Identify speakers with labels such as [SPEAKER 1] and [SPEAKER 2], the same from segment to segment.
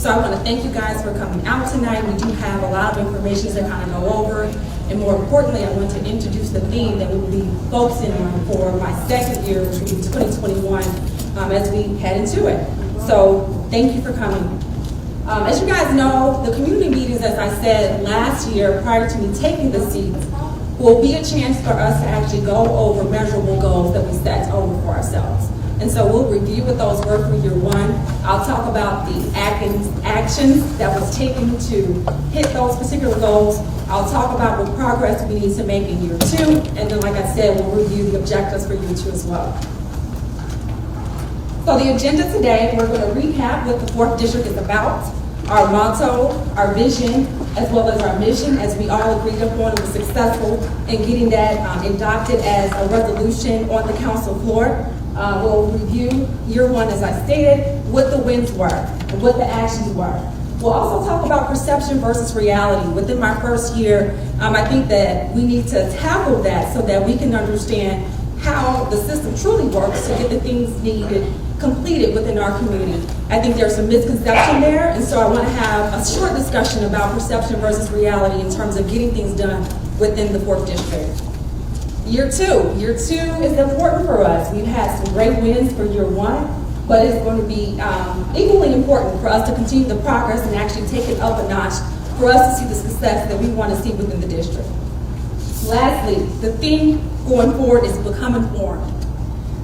[SPEAKER 1] So I want to thank you guys for coming out tonight. We do have a lot of information to kind of go over. And more importantly, I want to introduce the theme that we will be focusing on for my second year, which will be 2021, as we head into it. So thank you for coming. As you guys know, the community meetings, as I said last year, prior to me taking the seats, will be a chance for us to actually go over measurable goals that we set over for ourselves. And so we'll review what those were for year one. I'll talk about the Adkins actions that was taken to hit those particular goals. I'll talk about what progress we need to make in year two. And then, like I said, we'll review the objectives for year two as well. So the agenda today, we're going to recap what the 4th District is about, our motto, our vision, as well as our mission, as we all agreed upon and were successful in getting that adopted as a resolution on the council floor. We'll review year one, as I stated, what the wins were and what the actions were. We'll also talk about perception versus reality. Within my first year, I think that we need to tackle that so that we can understand how the system truly works to get the things needed completed within our community. I think there's some misconception there, and so I want to have a short discussion about perception versus reality in terms of getting things done within the 4th District. Year two is important for us. We've had some great wins for year one, but it's going to be equally important for us to continue the progress and actually take it up a notch for us to see the success that we want to see within the district. Lastly, the theme going forward is become informed.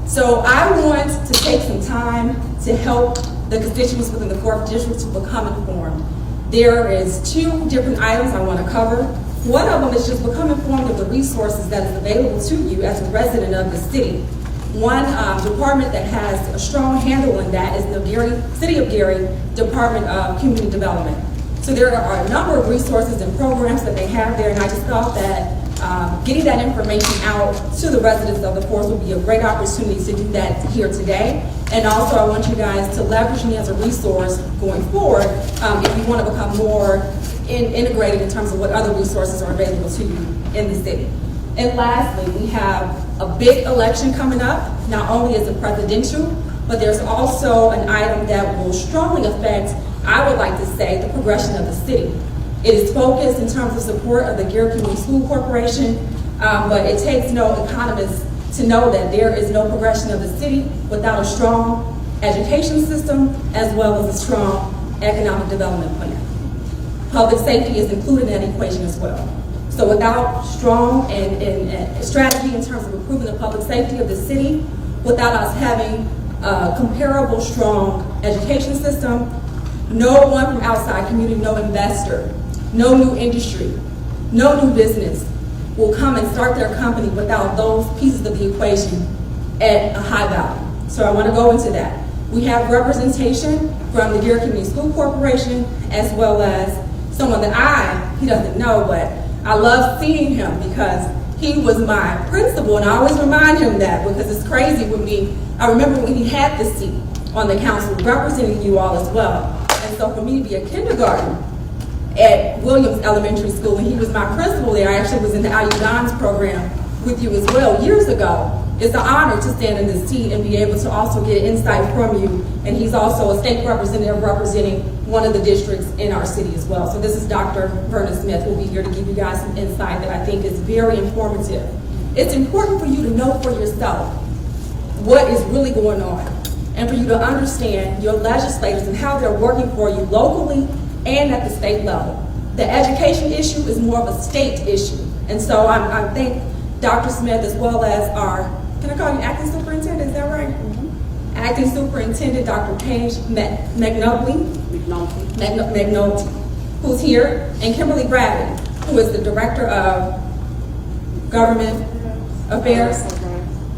[SPEAKER 1] So I want to take some time to help the constituents within the 4th District to become informed. There is 2 different items I want to cover. One of them is just become informed of the resources that is available to you as a resident of the city. One department that has a strong handle in that is the City of Gary Department of Community Development. So there are a number of resources and programs that they have there, and I just thought that getting that information out to the residents of the 4th would be a great opportunity to do that here today. And also I want you guys to leverage me as a resource going forward if you want to become more integrated in terms of what other resources are available to you in the city. And lastly, we have a big election coming up. Not only is it presidential, but there's also an item that will strongly affect, I would like to say, the progression of the city. It is focused in terms of support of the Gary Community School Corporation, but it takes no economist to know that there is no progression of the city without a strong education system as well as a strong economic development plan. Public safety is included in that equation as well. So without strong and strategy in terms of improving the public safety of the city, without us having a comparable strong education system, no one from outside community, no investor, no new industry, no new business will come and start their company without those pieces of the equation at a high value. So I want to go into that. We have representation from the Gary Community School Corporation, as well as someone that he doesn't know, but I love seeing him because he was my principal, and I always remind him that because it's crazy with me. I remember when he had the seat on the council representing you all as well. And so for me to be a kindergarten at Williams Elementary School, and he was my principal there, I actually was in the Adkins program with you as well years ago. It's an honor to stand in this seat and be able to also get insight from you. And he's also a state representative representing one of the districts in our city as well. So this is Dr. Vernon Smith, who will be here to give you guys some insight that I think is very informative. It's important for you to know for yourself what is really going on and for you to understand your legislators and how they're working for you locally and at the state level. The education issue is more of a state issue. And so I thank Dr. Smith as well as our, can I call you acting superintendent, is that right? Mm-hmm. Acting Superintendent Dr. Paige McNulty, who's here, and Kimberly Bradley, who is the Director of Government Affairs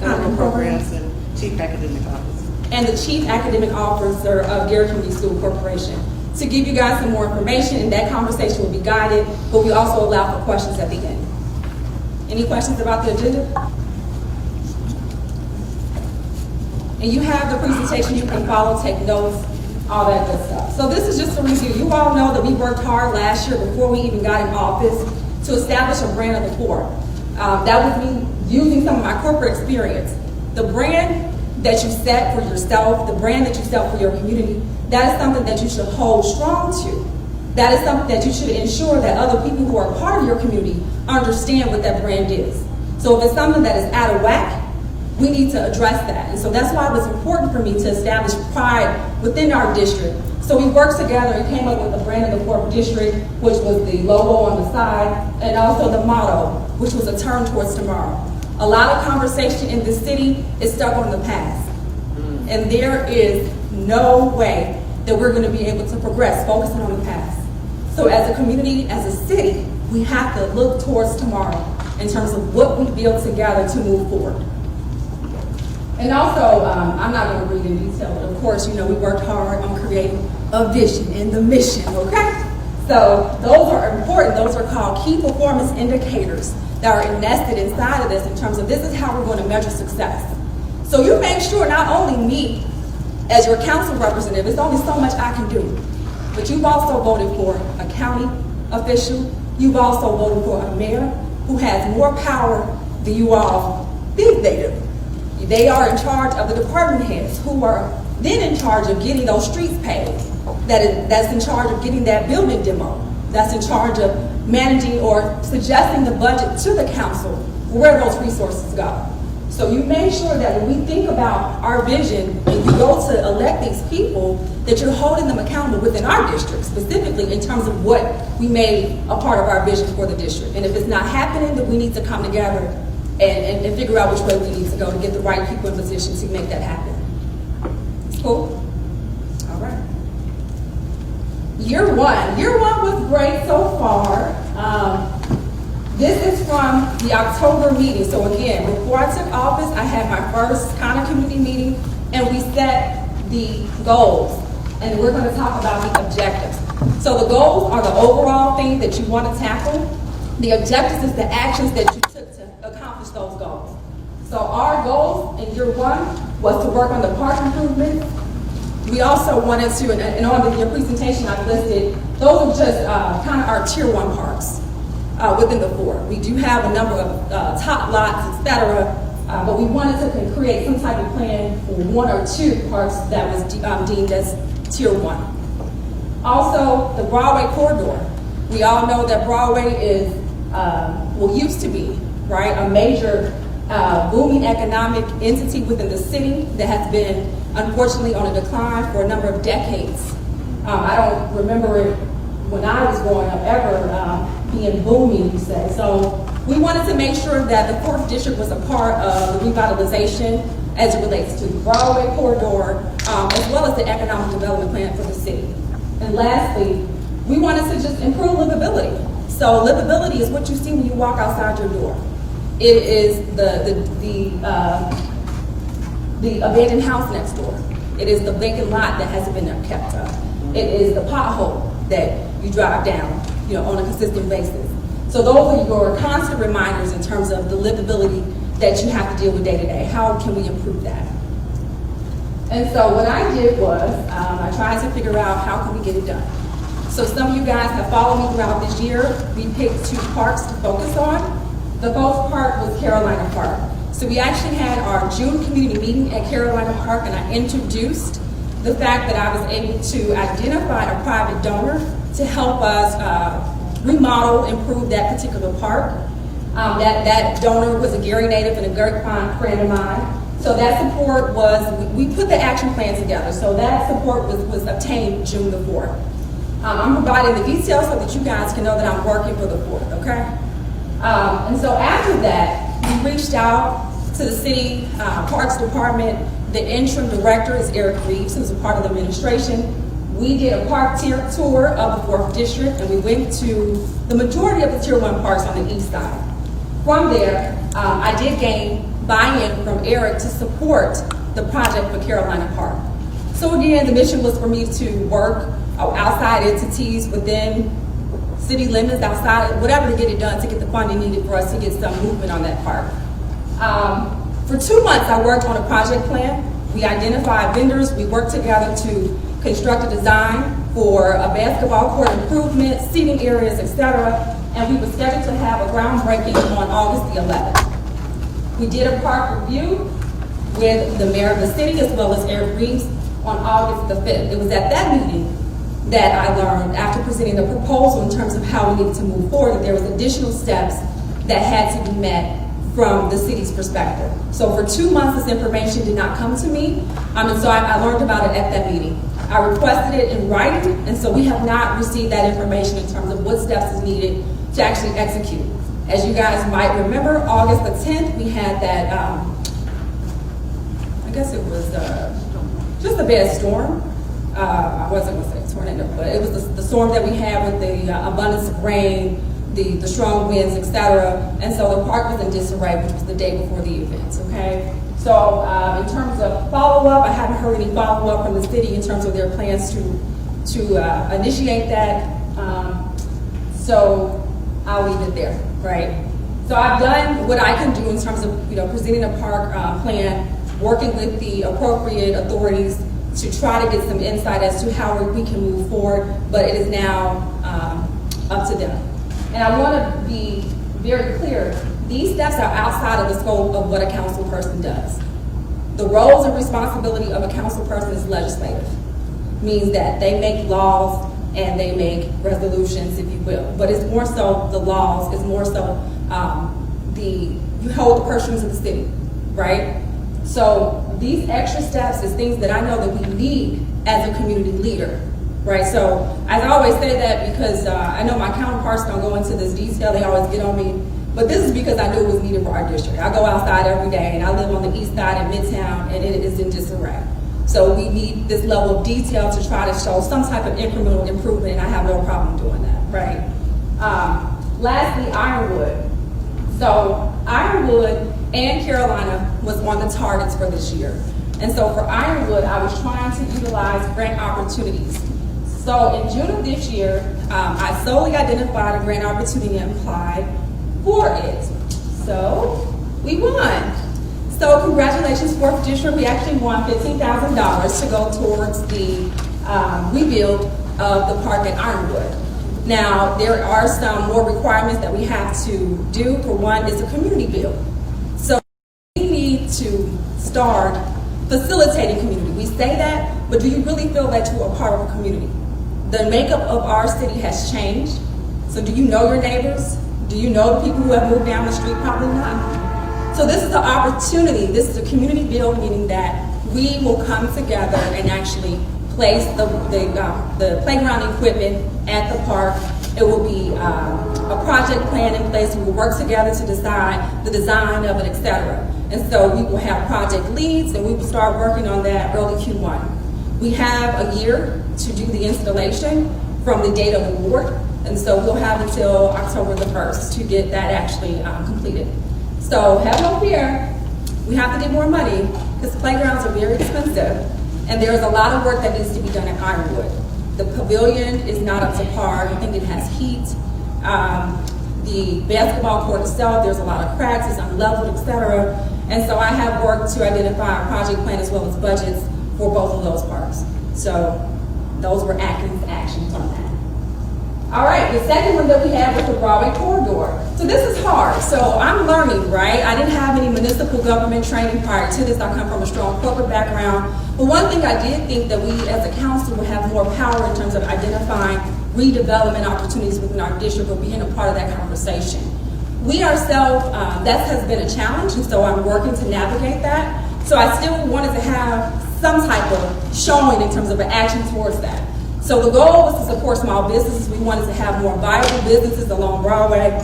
[SPEAKER 2] and Programs and Chief Academic Officer.
[SPEAKER 1] And the Chief Academic Officer of Gary Community School Corporation, to give you guys some more information, and that conversation will be guided, but we also allow for questions at the end. Any questions about the agenda? And you have the presentation, you can follow, take notes, all that good stuff. So this is just a review. You all know that we worked hard last year before we even got in office to establish a brand of the poor. That was me using some of my corporate experience. The brand that you set for yourself, the brand that you set for your community, that is something that you should hold strong to. That is something that you should ensure that other people who are part of your community understand what that brand is. So if it's something that is out of whack, we need to address that. And so that's why it was important for me to establish pride within our district. So we worked together and came up with a brand in the 4th district, which was the logo on the side, and also the motto, which was a turn towards tomorrow. A lot of conversation in this city is stuck on the past. And there is no way that we're going to be able to progress focusing on the past. So as a community, as a city, we have to look towards tomorrow in terms of what we build together to move forward. And also, I'm not going to read in detail, but of course, we worked hard on creating a vision and the mission, okay? So those are important. Those are called key performance indicators that are nested inside of this in terms of this is how we're going to measure success. So you make sure not only me, as your council representative, it's only so much I can do, but you've also voted for a county official. You've also voted for a mayor who has more power than you all think they do. They are in charge of the department heads who are then in charge of getting those streets paved. That's in charge of getting that building demo. That's in charge of managing or suggesting the budget to the council where those resources go. So you make sure that when we think about our vision and you go to elect these people, that you're holding them accountable within our district, specifically in terms of what we made a part of our vision for the district. And if it's not happening, then we need to come together and figure out which way we need to go to get the right people in position to make that happen. Cool? All right. Year one. Year one was great so far. This is from the October meeting. So again, before I took office, I had my first kind of community meeting, and we set the goals. And we're going to talk about the objectives. So the goals are the overall thing that you want to tackle. The objectives is the actions that you took to accomplish those goals. So our goal in year one was to work on the park improvements. We also wanted to, and on your presentation I listed, those are just kind of our tier 1 parks within the 4. We do have a number of top lots, etc., but we wanted to create some type of plan for 1 or 2 parks that was deemed as tier 1. Also, the Broadway corridor. We all know that Broadway is, used to be, right, a major booming economic entity within the city that has been, unfortunately, on a decline for a number of decades. I don't remember it when I was growing up ever being booming, you say. So we wanted to make sure that the 4th district was a part of the revitalization as it relates to the Broadway corridor, as well as the economic development plan for the city. And lastly, we wanted to just improve livability. So livability is what you see when you walk outside your door. It is the abandoned house next door. It is the vacant lot that hasn't been kept up. It is the pothole that you drive down, on a consistent basis. So those are your constant reminders in terms of the livability that you have to deal with day to day. How can we improve that? And so what I did was I tried to figure out how can we get it done. So some of you guys have followed me throughout this year. We picked 2 parks to focus on. The first park was Carolina Park. So we actually had our June community meeting at Carolina Park, and I introduced the fact that I was able to identify a private donor to help us remodel, improve that particular park. That donor was a Gary native and a Gert friend of mine. So that support was, we put the action plan together. So that support was obtained June the 4th. I'm providing the details so that you guys can know that I'm working for the 4th, okay? And so after that, we reached out to the city Parks Department. The interim director is Eric Reeves, who's a part of the administration. We did a park tour of the 4th district, and we went to the majority of the tier 1 parks on the east side. From there, I did gain buy-in from Eric to support the project for Carolina Park. So again, the mission was for me to work outside entities within city limits, outside, whatever to get it done, to get the funding needed for us to get some movement on that park. For 2 months, I worked on a project plan. We identified vendors. We worked together to construct a design for a basketball court improvement, seating areas, etc. And we were scheduled to have a groundbreaking on August the 11th. We did a park review with the mayor of the city as well as Eric Reeves. on August the 5th. It was at that meeting that I learned, after presenting the proposal in terms of how we needed to move forward, that there was additional steps that had to be met from the city's perspective. So for 2 months, this information did not come to me, and so I learned about it at that meeting. I requested it in writing, and so we have not received that information in terms of what steps is needed to actually execute. As you guys might remember, August the 10th, we had that, I guess it was just a bad storm. I wasn't going to say tornado, but it was the storm that we had with the abundance of rain, the strong winds, etc. And so the park was in disarray, which was the day before the event, okay? So in terms of follow-up, I haven't heard any follow-up from the city in terms of their plans to initiate that. So I'll leave it there, right? So I've done what I can do in terms of presenting a park plan, working with the appropriate authorities to try to get some insight as to how we can move forward, but it is now up to them. And I want to be very clear, these steps are outside of the scope of what a council person does. The roles and responsibility of a council person is legislative. Means that they make laws and they make resolutions, if you will. But it's more so the laws, it's more so you hold the purse strings of the city, right? So these extra steps is things that I know that we need as a community leader, right? So I always say that because I know my counterparts don't go into this detail, they always get on me, but this is because I knew it was needed for our district. I go outside every day and I live on the east side in Midtown and it is in disarray. So we need this level of detail to try to show some type of incremental improvement, and I have no problem doing that, right? Lastly, Ironwood. So Ironwood and Carolina was on the targets for this year. And so for Ironwood, I was trying to utilize grant opportunities. So in June of this year, I solely identified a grant opportunity and applied for it. So we won. So congratulations, 4th District. We actually won $15,000 to go towards the rebuild of the park at Ironwood. Now, there are some more requirements that we have to do. For one, it's a community build. So we need to start facilitating community. We say that, but do you really feel that you are part of a community? The makeup of our city has changed. So do you know your neighbors? Do you know the people who have moved down the street? Probably not. So this is an opportunity. This is a community build, meaning that we will come together and actually place the playground equipment at the park. It will be a project plan in place. We will work together to decide the design of it, etc. And so we will have project leads, and we will start working on that early Q1. We have a year to do the installation from the date of award, and so we'll have until October the 1st to get that actually completed. So have no fear, we have to get more money because playgrounds are very expensive and there's a lot of work that needs to be done at Ironwood. The pavilion is not up to par. I think it has heat. The basketball court itself, there's a lot of cracks, it's unleveled, etc. And so I have worked to identify a project plan as well as budgets for both of those parks. So those were Adkins actions on that. All right, the second one that we had was the Broadway corridor. So this is hard. So I'm learning, right? I didn't have any municipal government training prior to this. I come from a strong corporate background. But one thing I did think that we as a council would have more power in terms of identifying redevelopment opportunities within our district or being a part of that conversation. We ourselves, that has been a challenge, and so I'm working to navigate that. So I still wanted to have some type of showing in terms of an action towards that. So the goal was to support small businesses. We wanted to have more viable businesses along Broadway.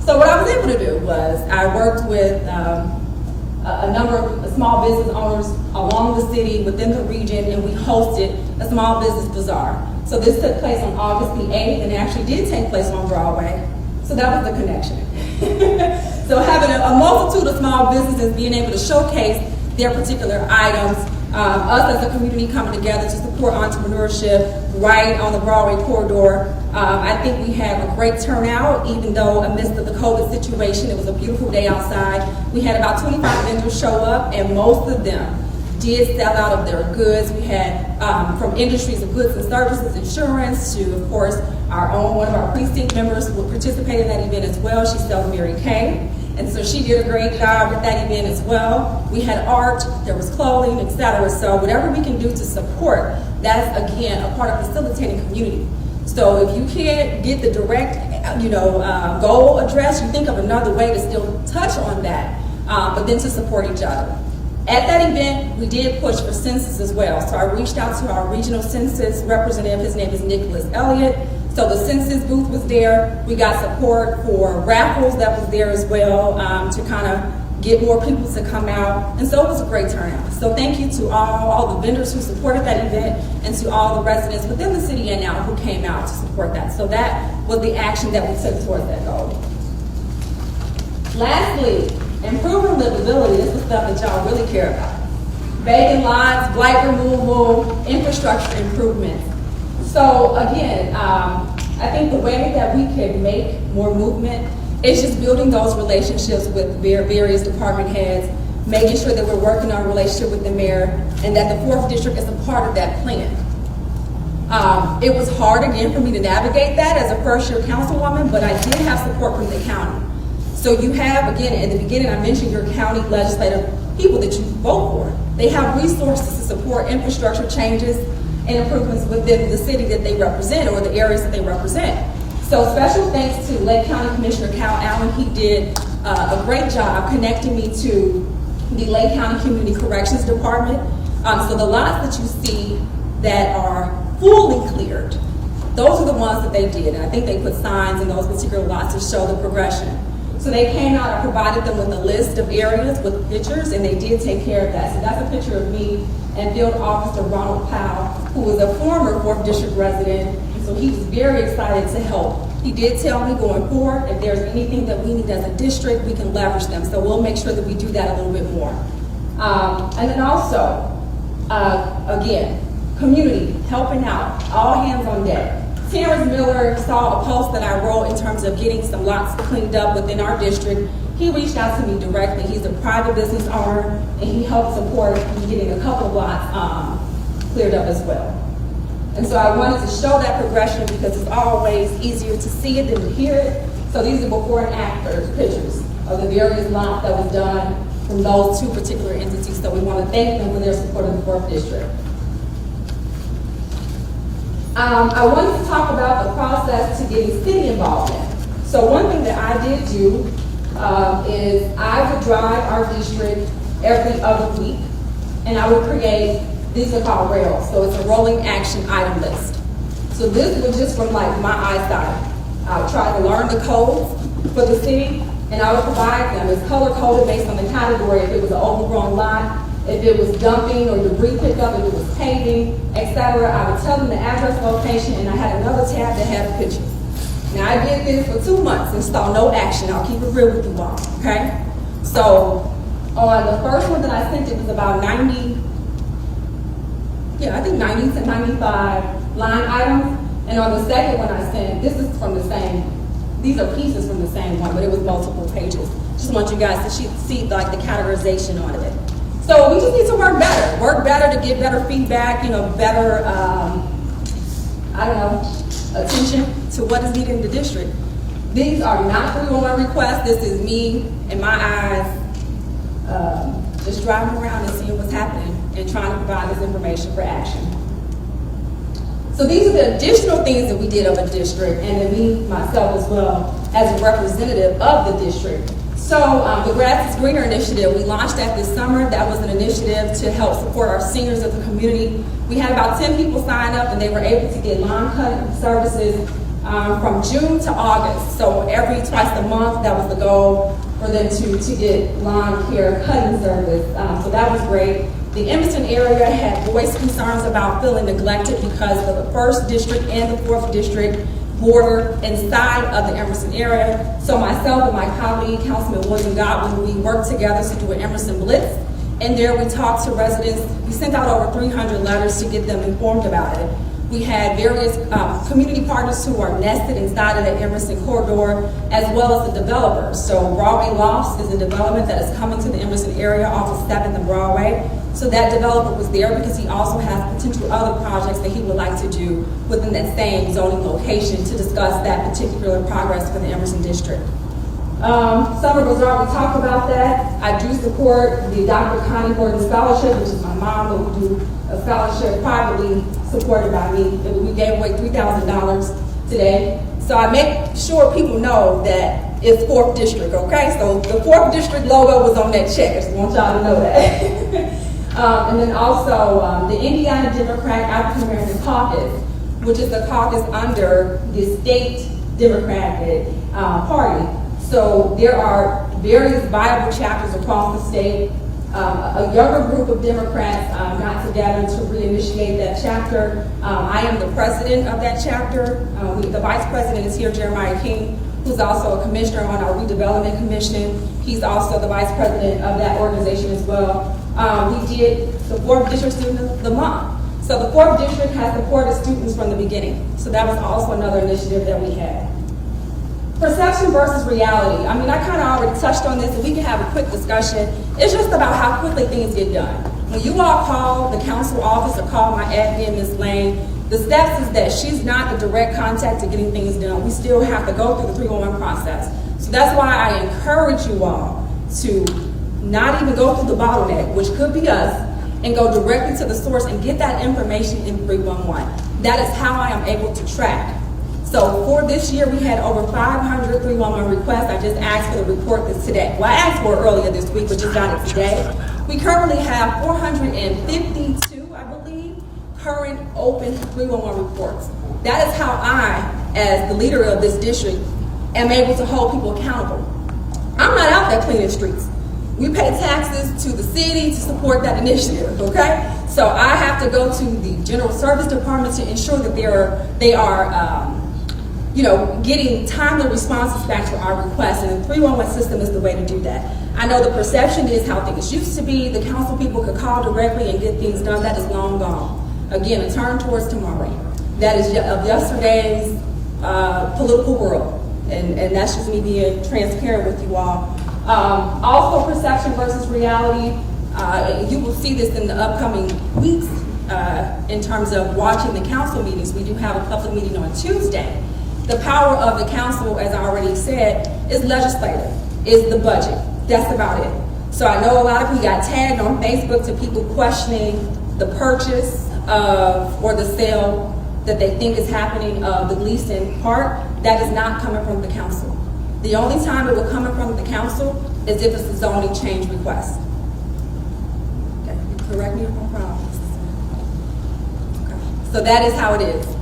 [SPEAKER 1] So what I was able to do was I worked with a number of small business owners along the city, within the region, and we hosted a small business bazaar. So this took place on August the 8th, and it actually did take place on Broadway. So that was the connection. So having a multitude of small businesses being able to showcase their particular items, us as a community coming together to support entrepreneurship right on the Broadway corridor. I think we had a great turnout, even though amidst the COVID situation, it was a beautiful day outside. We had about 25 vendors show up, and most of them did sell out of their goods. We had from industries of goods and services, insurance, to, of course, one of our precinct members will participate in that event as well. She's selling Mary Kay. And so she did a great job with that event as well. We had art, there was clothing, etc. So whatever we can do to support, that's again a part of facilitating community. So if you can't get the direct, goal addressed, you think of another way to still touch on that, but then to support each other. At that event, we did push for census as well. So I reached out to our regional census representative. His name is Nicholas Elliott. So the census booth was there. We got support for raffles that was there as well to kind of get more people to come out. And so it was a great turnout. So thank you to all the vendors who supported that event and to all the residents within the city and out who came out to support that. So that was the action that we took towards that goal. Lastly, improving livability. This is stuff that y'all really care about. Vacant lots, blight removal, infrastructure improvements. So again, I think the way that we can make more movement is just building those relationships with various department heads, making sure that we're working on a relationship with the mayor, and that the 4th District is a part of that plan. It was hard again for me to navigate that as a first-year councilwoman, but I did have support from the county. So you have, again, in the beginning, I mentioned your county legislative people that you vote for. They have resources to support infrastructure changes and improvements within the city that they represent or the areas that they represent. So special thanks to Lake County Commissioner Cal Allen. He did a great job connecting me to the Lake County Community Corrections Department. So the lots that you see that are fully cleared, those are the ones that they did. And I think they put signs in those particular lots to show the progression. So they came out and provided them with a list of areas with pictures, and they did take care of that. So that's a picture of me and Field Officer Ronald Powell, who was a former 4th District resident, and so he was very excited to help. He did tell me going forward, if there's anything that we need as a district, we can leverage them. So we'll make sure that we do that a little bit more. And then also, again, community, helping out, all hands on deck. Terrence Miller saw a post that I wrote in terms of getting some lots cleaned up within our district. He reached out to me directly. He's a private business owner, and he helped support me getting a couple of lots cleared up as well. And so I wanted to show that progression because it's always easier to see it than to hear it. So these are before and after pictures of the various lots that was done from those 2 particular entities. So we want to thank them for their support of the 4th District. I wanted to talk about the process to getting city involvement. So one thing that I did do is I would drive our district every other week, and I would create, these are called rails, so it's a rolling action item list. So this was just from like my eyesight. I would try to learn the codes for the city, and I would provide them. It's color coded based on the category, if it was an overgrown lot, if it was dumping or debris pickup, if it was paving, etc. I would tell them the address, location, and I had another tab that had a picture. Now I did this for 2 months and saw no action. I'll keep it real with you all, okay? So on the first one that I sent, it was about 90 to 95 line items. And on the second one I sent, this is from the same, these are pieces from the same one, but it was multiple pages. Just want you guys to see like the categorization on it. So we just need to work better to get better feedback, better, attention to what is needed in the district. These are not 311 requests. This is me and my eyes just driving around and seeing what's happening and trying to provide this information for action. So these are the additional things that we did of a district, and then me, myself as well, as a representative of the district. So the Grass is Greener initiative, we launched that this summer. That was an initiative to help support our seniors of the community. We had about 10 people sign up, and they were able to get lawn cutting services from June to August. So twice a month, that was the goal for them to get lawn care cutting service. So that was great. The Emerson area had voiced concerns about feeling neglected because of the 1st District and the 4th District border inside of the Emerson area. So myself and my colleague, Councilman William Godwin, we worked together to do an Emerson Blitz. And there we talked to residents. We sent out over 300 letters to get them informed about it. We had various community partners who are nested inside of the Emerson corridor, as well as the developers. So Broadway Lofts is a development that is coming to the Emerson area off of 7th and Broadway. So that developer was there because he also has potential other projects that he would like to do within that same zoning location to discuss that particular progress for the Emerson district. Summer Bazaar, we talked about that. I do support the Dr. Connie Gordon Scholarship, which is my mom, but we do a scholarship privately supported by me. We gave away $3,000 today. So I make sure people know that it's 4th District, okay? So the 4th District logo was on that check. I just want y'all to know that. And then also the Indiana Democratic African American Caucus, which is the caucus under the state Democratic Party. So there are various viable chapters across the state. A younger group of Democrats got together to reinitiate that chapter. I am the president of that chapter. The vice president is here, Jeremiah King, who's also a commissioner on our redevelopment commission. He's also the vice president of that organization as well. We did the 4th District Student of the Month. So the 4th District has supported students from the beginning. So that was also another initiative that we had. Perception versus reality. I mean, I kind of already touched on this, and we can have a quick discussion. It's just about how quickly things get done. When you all call the council office or call my admin, Ms. Lane, the steps is that she's not the direct contact to getting things done. We still have to go through the 311 process. So that's why I encourage you all to not even go through the bottleneck, which could be us, and go directly to the source and get that information in 311. That is how I am able to track. So for this year, we had over 500 311 requests. I just asked for the report this today. Well, I asked for it earlier this week, but just got it today. We currently have 452, I believe, current open 311 reports. That is how I, as the leader of this district, am able to hold people accountable. I'm not out there cleaning streets. We pay taxes to the city to support that initiative, okay? So I have to go to the General Service Department to ensure that they are getting timely responses back to our requests, and the 311 system is the way to do that. I know the perception is how things used to be. The council people could call directly and get things done. That is long gone. Again, a turn towards tomorrow. That is of yesterday's political world, and that's just me being transparent with you all. Also, perception versus reality. You will see this in the upcoming weeks in terms of watching the council meetings. We do have a public meeting on Tuesday. The power of the council, as I already said, is legislative, is the budget. That's about it. So I know a lot of people got tagged on Facebook to people questioning the purchase of or the sale that they think is happening of the Gleason Park. That is not coming from the council. The only time it will come in from the council is if it's a zoning change request. Okay, correct me if I'm wrong. Okay. So that is how it is.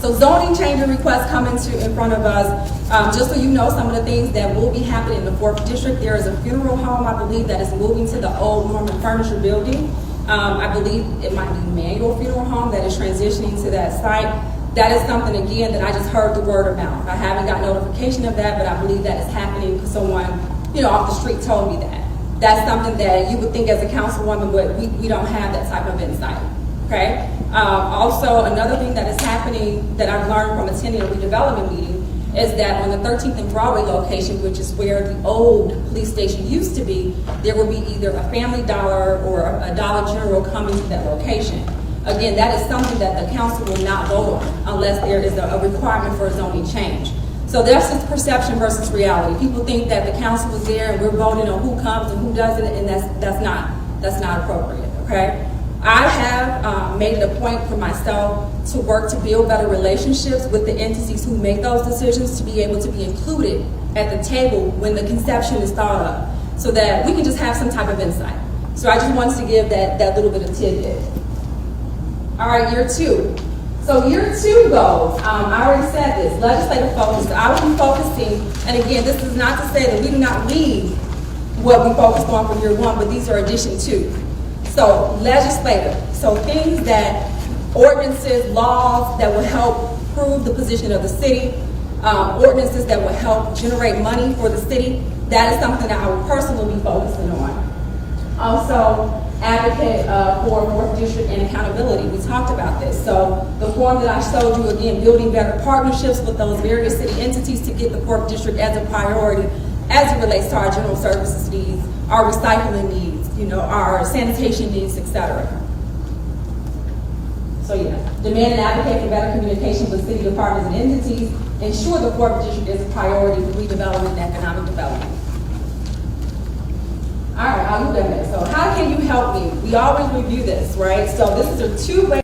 [SPEAKER 1] So zoning change requests come in front of us. Just so you know, some of the things that will be happening in the 4th District, there is a funeral home, I believe, that is moving to the old Norman Furniture Building. I believe it might be Manual Funeral Home that is transitioning to that site. That is something, again, that I just heard the word of mouth. I haven't got notification of that, but I believe that is happening because someone, off the street told me that. That's something that you would think as a councilwoman, but we don't have that type of insight, okay? Also, another thing that is happening that I've learned from attending a redevelopment meeting is that on the 13th and Broadway location, which is where the old police station used to be, there will be either a Family Dollar or a Dollar General coming to that location. Again, that is something that the council will not vote on unless there is a requirement for a zoning change. So that's just perception versus reality. People think that the council is there and we're voting on who comes and who doesn't, and that's not appropriate, okay? I have made it a point for myself to work to build better relationships with the entities who make those decisions to be able to be included at the table when the conception is thought of, so that we can just have some type of insight. So I just wanted to give that little bit of tidbit. All right, year 2. So year 2 goals, I already said this, legislative focus. So I will be focusing, and again, this is not to say that we do not leave what we focused on for year 1, but these are addition 2. So legislative, so things that, ordinances, laws that will help prove the position of the city, ordinances that will help generate money for the city. That is something that I will personally be focusing on. Also, advocate for 4th District and accountability. We talked about this. So the form that I showed you, again, building better partnerships with those various city entities to get the 4th District as a priority as it relates to our general services needs, our recycling needs, our sanitation needs, etc. So yeah, demand and advocate for better communication with city departments and entities, ensure the 4th district is a priority for redevelopment and economic development. All right, I'll leave that. So how can you help me? We always review this, right? So this is a two-way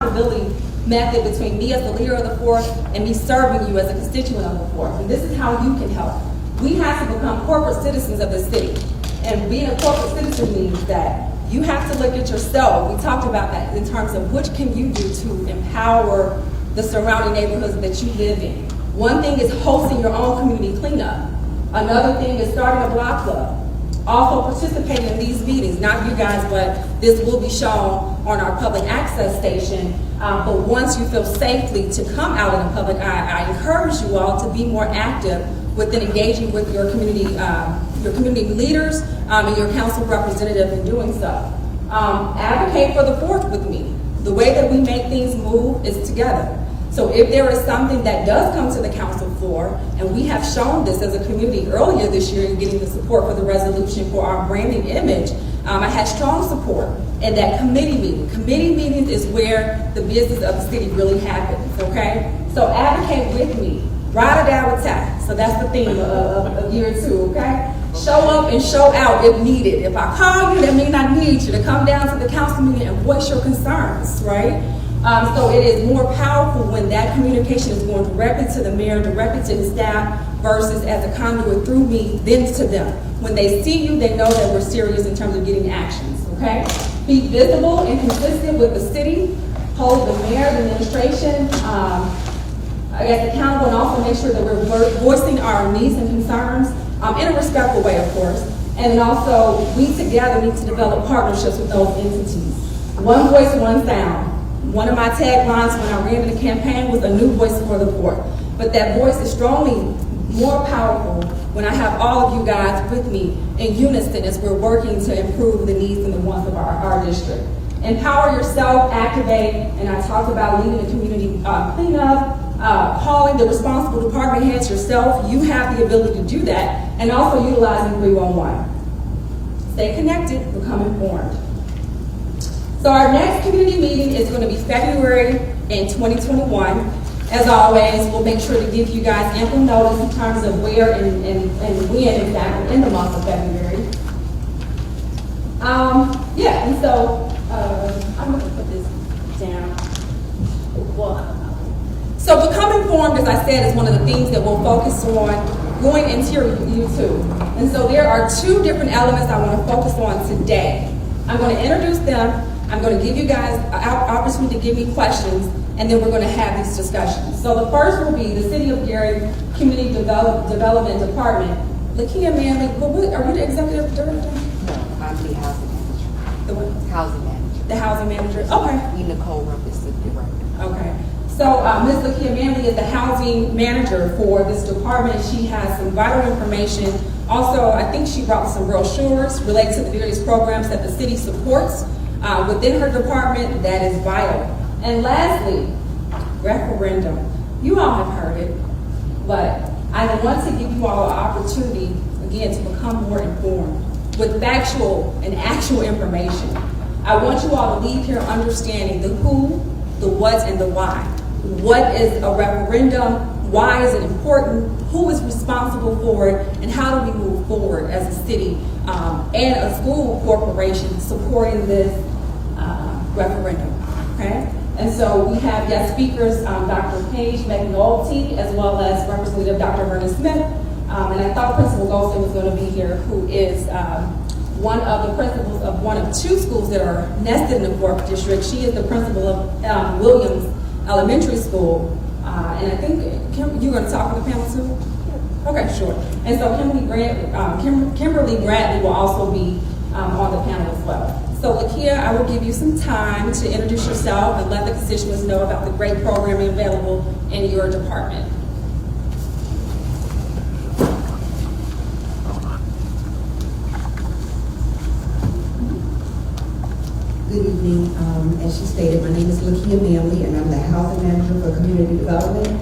[SPEAKER 1] accountability method between me as the leader of the 4th and me serving you as a constituent of the 4th. And this is how you can help. We have to become corporate citizens of the city. And being a corporate citizen means that you have to look at yourself. We talked about that in terms of what can you do to empower the surrounding neighborhoods that you live in. One thing is hosting your own community cleanup. Another thing is starting a block club. Also participating in these meetings, not you guys, but this will be shown on our public access station. But once you feel safely to come out in the public eye, I encourage you all to be more active within engaging with your community leaders and your council representative in doing so. Advocate for the 4th with me. The way that we make things move is together. So if there is something that does come to the council floor, and we have shown this as a community earlier this year in getting the support for the resolution for our branding image, I had strong support in that committee meeting. Committee meetings is where the business of the city really happens, okay? So advocate with me. Ride or die with tact. So that's the theme of year 2, okay? Show up and show out if needed. If I call you, that means I need you to come down to the council meeting and voice your concerns, right? So it is more powerful when that communication is going directly to the mayor, directly to the staff, versus as a conduit through me, then to them. When they see you, they know that we're serious in terms of getting actions, okay? Be visible and consistent with the city. Hold the mayor, the administration, accountable, and also make sure that we're voicing our needs and concerns in a respectful way, of course. And then also, we together need to develop partnerships with those entities. One voice, one sound. One of my taglines when I ran in the campaign was a new voice for the 4th. But that voice is strongly more powerful when I have all of you guys with me in unison as we're working to improve the needs and the wants of our district. Empower yourself, activate, and I talked about leading the community cleanup, calling the responsible department heads yourself. You have the ability to do that, and also utilizing 311. Stay connected, become informed. So our next community meeting is going to be February in 2021. As always, we'll make sure to give you guys ample notice in terms of where and when exactly in the month of February. And so I'm going to put this down. So become informed, as I said, is one of the things that we'll focus on going into your YouTube. And so there are 2 different elements I want to focus on today. I'm going to introduce them. I'm going to give you guys an opportunity to give me questions, and then we're going to have these discussions. So the first will be the City of Gary Community Development Department. Lakia Manley, are you the executive director?
[SPEAKER 3] No, I'm the housing manager.
[SPEAKER 1] The what?
[SPEAKER 3] Housing manager.
[SPEAKER 1] The housing manager? Okay.
[SPEAKER 3] Nicole Rupp is the director.
[SPEAKER 1] Okay. So Ms. Lakia Manley is the housing manager for this department. She has some vital information. Also, I think she brought some brochures related to the various programs that the city supports within her department. That is vital. And lastly, referendum. You all have heard it, but I want to give you all an opportunity, again, to become more informed with factual and actual information. I want you all to leave here understanding the who, the what, and the why. What is a referendum? Why is it important? Who is responsible for it? And how do we move forward as a city and a school corporation supporting this referendum? Okay? And so we have guest speakers, Dr. Paige McNulty, as well as Representative Dr. Vernon Smith. And I thought Principal Golston was going to be here, who is one of the principals of one of 2 schools that are nested in the 4th district. She is the principal of Williams Elementary School. And I think you're going to talk on the panel too? Okay, sure. And so Kimberly Bradley will also be on the panel as well. So Lakia, I will give you some time to introduce yourself and let the constituents know about the great programming available in your department.
[SPEAKER 4] Good evening. As she stated, my name is Lakia Manley, and I'm the housing manager for community development.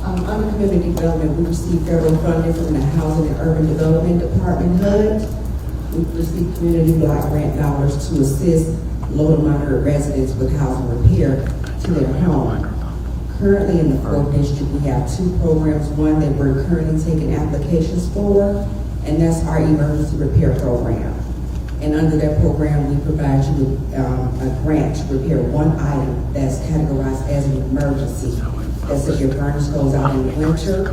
[SPEAKER 4] Under community development, we receive federal funding from the Housing and Urban Development Department, HUD. We receive community block grant dollars to assist low to moderate residents with housing repair to their home. Currently in the 4th District, we have 2 programs, one that we're currently taking applications for, and that's our emergency repair program. And under that program, we provide you with a grant to repair one item that's categorized as an emergency. That's if your furnace goes out in the winter,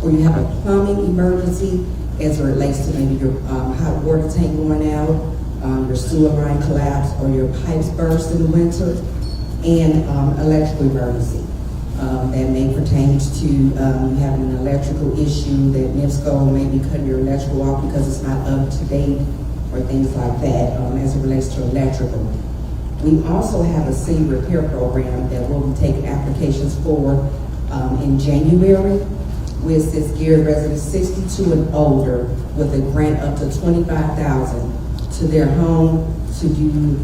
[SPEAKER 4] or you have a plumbing emergency as it relates to maybe your hot water tank going out, your sewer line collapse, or your pipes burst in the winter, and electrical emergency. That may pertain to you having an electrical issue, that NIPSCO may be cutting your electrical off because it's not up to date, or things like that as it relates to electrical. We also have a city repair program that we'll be taking applications for in January. We assist Gary residents 62 and older with a grant up to $25,000 to their home to do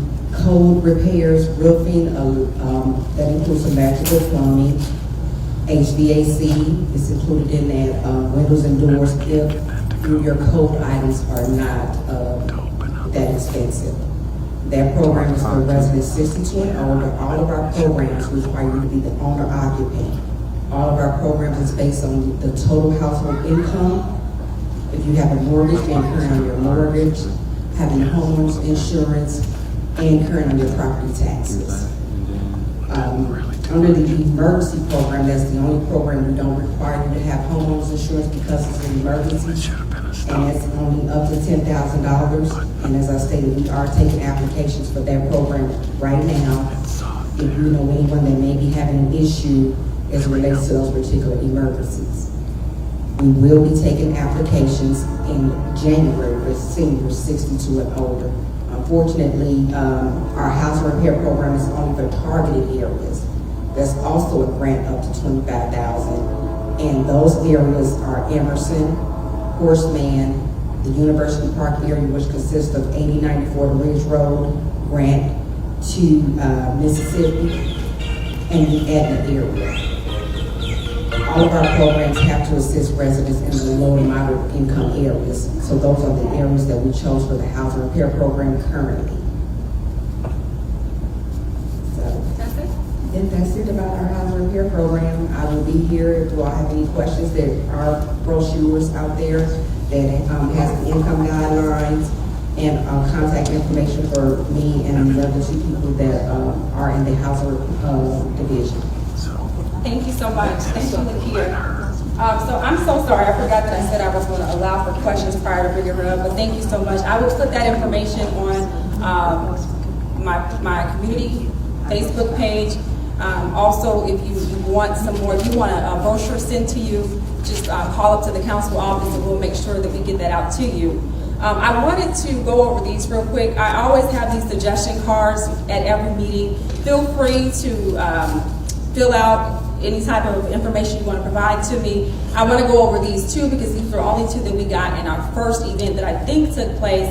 [SPEAKER 4] cold repairs, roofing, that includes electrical, plumbing, HVAC is included in that, windows and doors if your cold items are not that expensive. That program is for residents 62 and older. All of our programs require you to be the owner occupant. All of our programs is based on the total household income. If you have a mortgage and current on your mortgage, having homeowners insurance, and current on your property taxes. Under the emergency program, that's the only program we don't require you to have homeowners insurance because it's an emergency, and it's only up to $10,000. And as I stated, we are taking applications for that program right now. If you know anyone that may be having an issue as it relates to those particular emergencies, we will be taking applications in January for seniors 62 and older. Unfortunately, our housing repair program is only for targeted areas. There's also a grant up to $25,000, and those areas are Emerson, Horseman, the University Park area, which consists of 8094 Ridge Road, Grant to Mississippi, and the Edna area. All of our programs have to assist residents in the low and moderate income areas. So those are the areas that we chose for the housing repair program currently. So
[SPEAKER 1] That's it?
[SPEAKER 4] and that's it about our housing repair program. I will be here if you all have any questions. There are brochures out there that has the income guidelines and contact information for me and the other 2 people that are in the housing division.
[SPEAKER 1] Thank you so much. Thank you, Lakia. So I'm so sorry, I forgot that I said I was going to allow for questions prior to bringing her up, but thank you so much. I will put that information on my community Facebook page. Also, if you want some more, if you want a brochure sent to you, just call up to the council office and we'll make sure that we get that out to you. I wanted to go over these real quick. I always have these suggestion cards at every meeting. Feel free to fill out any type of information you want to provide to me. I want to go over these 2 because these are only 2 that we got in our first event that I think took place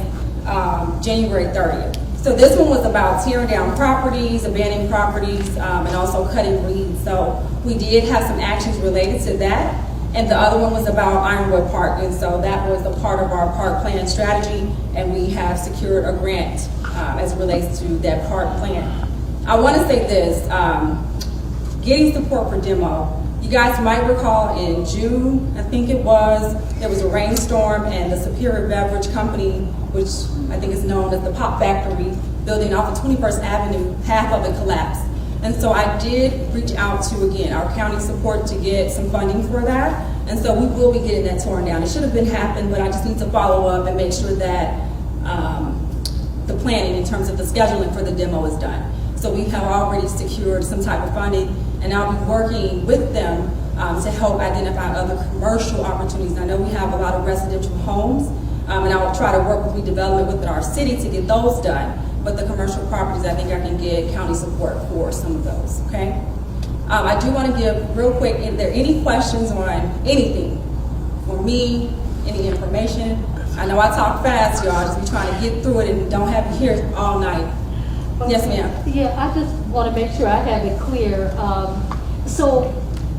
[SPEAKER 1] January 30th. So this one was about tearing down properties, abandoning properties, and also cutting weeds. So we did have some actions related to that. And the other one was about Ironwood Park. And so that was a part of our park plan strategy. And we have secured a grant as it relates to that park plan. I want to say this. Getting support for demo. You guys might recall in June, I think it was, there was a rainstorm and the Superior Beverage Company, which I think is known as the Pop Factory, building off of 21st Avenue, half of it collapsed. And so I did reach out to, again, our county support to get some funding for that. And so we will be getting that torn down. It should have been happened, but I just need to follow up and make sure that the planning in terms of the scheduling for the demo is done. So we have already secured some type of funding, and I'll be working with them to help identify other commercial opportunities. I know we have a lot of residential homes, and I will try to work with redevelopment within our city to get those done. But the commercial properties, I think I can get county support for some of those, okay? I do want to give real quick, if there are any questions on anything for me, any information. I know I talk fast, y'all, just be trying to get through it and don't have you here all night. Yes, ma'am.
[SPEAKER 5] Yeah, I just want to make sure I have it clear. So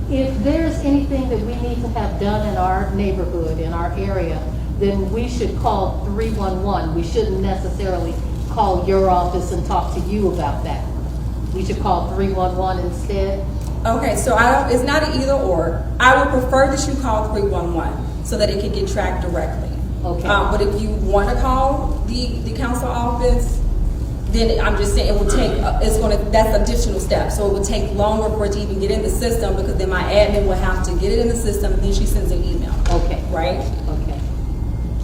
[SPEAKER 5] if there's anything that we need to have done in our neighborhood, in our area, then we should call 311. We shouldn't necessarily call your office and talk to you about that. We should call 311 instead.
[SPEAKER 1] Okay, so it's not an either or. I would prefer that you call 311 so that it can get tracked directly.
[SPEAKER 5] Okay.
[SPEAKER 1] But if you want to call the council office, then I'm just saying it will take, that's additional steps. So it would take longer for it to even get in the system because then my admin will have to get it in the system and then she sends an email.
[SPEAKER 5] Okay.
[SPEAKER 1] Right?
[SPEAKER 5] Okay.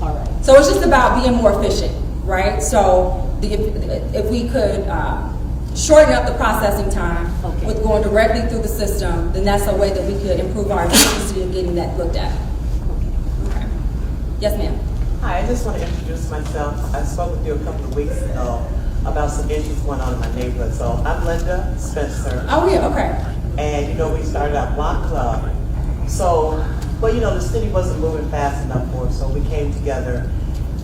[SPEAKER 5] All right.
[SPEAKER 1] So it's just about being more efficient, right? So if we could shorten up the processing time
[SPEAKER 5] Okay.
[SPEAKER 1] with going directly through the system, then that's a way that we could improve our efficiency in getting that looked at. Okay. Yes, ma'am.
[SPEAKER 6] Hi, I just want to introduce myself. I spoke with you a couple of weeks ago about some issues going on in my neighborhood. So I'm Linda Spencer.
[SPEAKER 1] Oh, yeah, okay.
[SPEAKER 6] And, we started our block club. So, but, the city wasn't moving fast enough for us. So we came together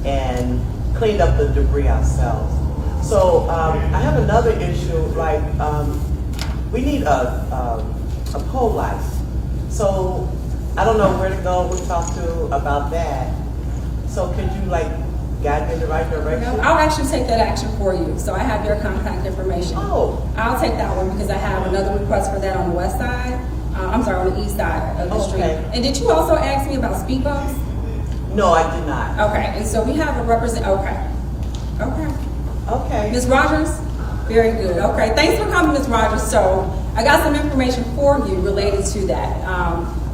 [SPEAKER 6] and cleaned up the debris ourselves. So I have another issue, like we need a pole light. So I don't know where to go. We talked to about that. So could you guide me in the right direction?
[SPEAKER 1] I'll actually take that action for you. So I have your contact information.
[SPEAKER 6] Oh.
[SPEAKER 1] I'll take that one because I have another request for that on the west side. On the east side of the street. And did you also ask me about speed bumps?
[SPEAKER 6] No, I did not.
[SPEAKER 1] Okay, and so we have a
[SPEAKER 6] Okay.
[SPEAKER 1] Ms. Rogers? Very good. Okay, thanks for coming, Ms. Rogers. So I got some information for you related to that.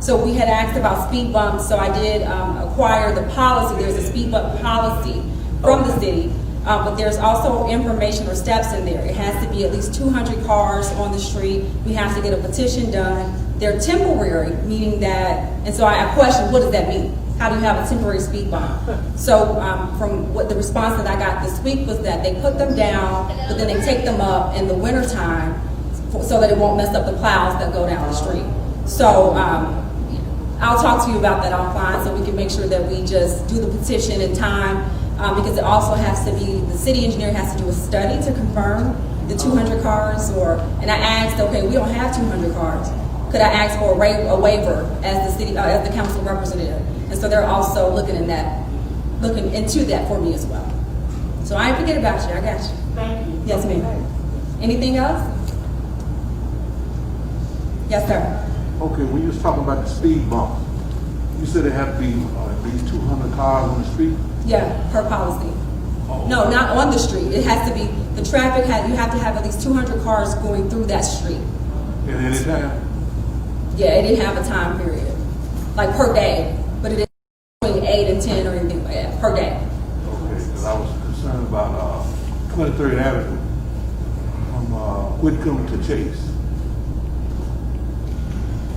[SPEAKER 1] So we had asked about speed bumps, so I did acquire the policy. There's a speed bump policy from the city, but there's also information or steps in there. It has to be at least 200 cars on the street. We have to get a petition done. They're temporary, meaning that, and so I questioned, what does that mean? How do you have a temporary speed bump? So from what the response that I got this week was that they put them down, but then they take them up in the wintertime so that it won't mess up the plows that go down the street. So I'll talk to you about that offline so we can make sure that we just do the petition in time because it also has to be, the city engineer has to do a study to confirm the 200 cars and I asked, okay, we don't have 200 cars. Could I ask for a waiver as the city, as the council representative? And so they're also looking into that for me as well. So I ain't forget about you. I got you.
[SPEAKER 6] Thank you.
[SPEAKER 1] Yes, ma'am. Anything else? Yes, sir.
[SPEAKER 7] Okay, when you was talking about the speed bump, you said it had to be at least 200 cars on the street?
[SPEAKER 1] Yeah, per policy.
[SPEAKER 7] Oh.
[SPEAKER 1] No, not on the street. It has to be, the traffic, you have to have at least 200 cars going through that street.
[SPEAKER 7] At any time?
[SPEAKER 1] Yeah, it didn't have a time period, like per day, but it didn't between 8 and 10 or anything like that, per day.
[SPEAKER 7] Okay, because I was concerned about 23rd Avenue from Whitcomb to Chase.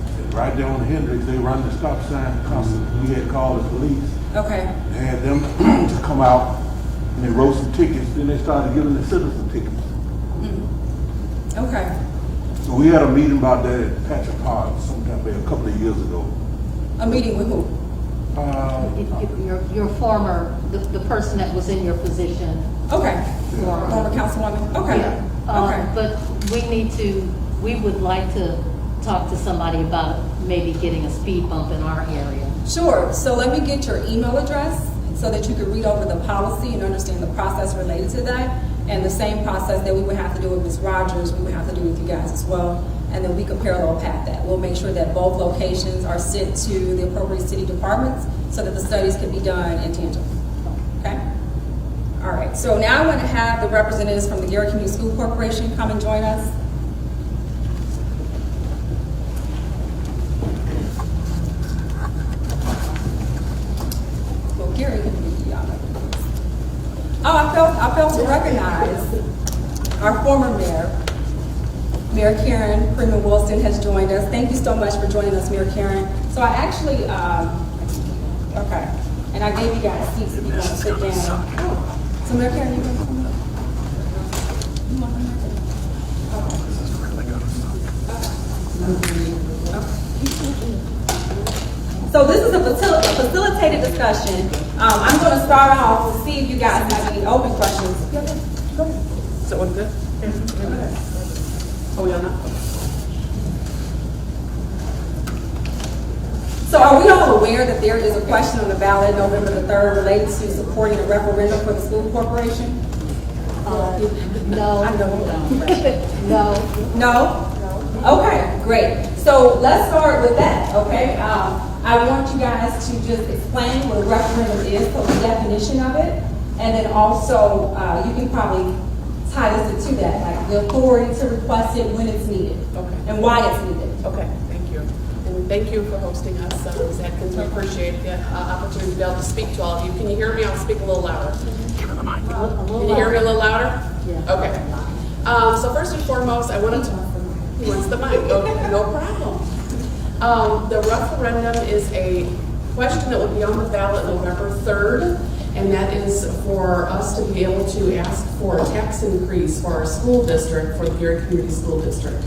[SPEAKER 7] And right there on Hendricks, they run the stop sign constantly. We had called the police.
[SPEAKER 1] Okay.
[SPEAKER 7] They had them to come out and they wrote some tickets. Then they started giving the citizen tickets.
[SPEAKER 1] Okay.
[SPEAKER 7] So we had a meeting about that at Patrick Park sometime a couple of years ago.
[SPEAKER 1] A meeting with who?
[SPEAKER 5] Your former, the person that was in your position.
[SPEAKER 1] Okay. Former councilwoman? Okay.
[SPEAKER 5] Yeah.
[SPEAKER 1] Okay.
[SPEAKER 5] But we would like to talk to somebody about maybe getting a speed bump in our area.
[SPEAKER 1] Sure. So let me get your email address so that you can read over the policy and understand the process related to that. And the same process that we would have to do with Ms. Rogers, we would have to do with you guys as well. And then we can parallel path that. We'll make sure that both locations are sent to the appropriate city departments so that the studies can be done in tandem. Okay? All right. So now I want to have the representatives from the Gary Community School Corporation come and join us. Well, Gary can be the honor. Oh, I felt to recognize our former mayor, Mayor Karen Freeman Wilson has joined us. Thank you so much for joining us, Mayor Karen. So I actually, okay, and I gave you guys seats if you want to sit down. So Mayor Karen, you want to come up? You want to come So this is a facilitated discussion. I'm going to start off to see if you guys have any open questions.
[SPEAKER 2] So we're good? Oh, we are not?
[SPEAKER 1] So are we all aware that there is a question on the ballot November the 3rd related to supporting a referendum for the school corporation?
[SPEAKER 5] No.
[SPEAKER 1] I know.
[SPEAKER 5] No.
[SPEAKER 1] No? Okay, great. So let's start with that, okay? I want you guys to just explain what a referendum is, so the definition of it, and then also, you can probably tie this to that, like the authority to request it when it's needed.
[SPEAKER 2] Okay.
[SPEAKER 1] And why it's needed.
[SPEAKER 2] Okay, thank you. And thank you for hosting us, Ms. Adkins. We appreciate the opportunity to be able to speak to all of you. Can you hear me? I'll speak a little louder. Can you hear me a little louder?
[SPEAKER 5] Yeah.
[SPEAKER 2] Okay. So first and foremost, I wanted to, he wants the mic, okay, no problem. The referendum is a question that will be on the ballot November 3rd, and that is for us to be able to ask for a tax increase for our school district, for the Gary Community School District.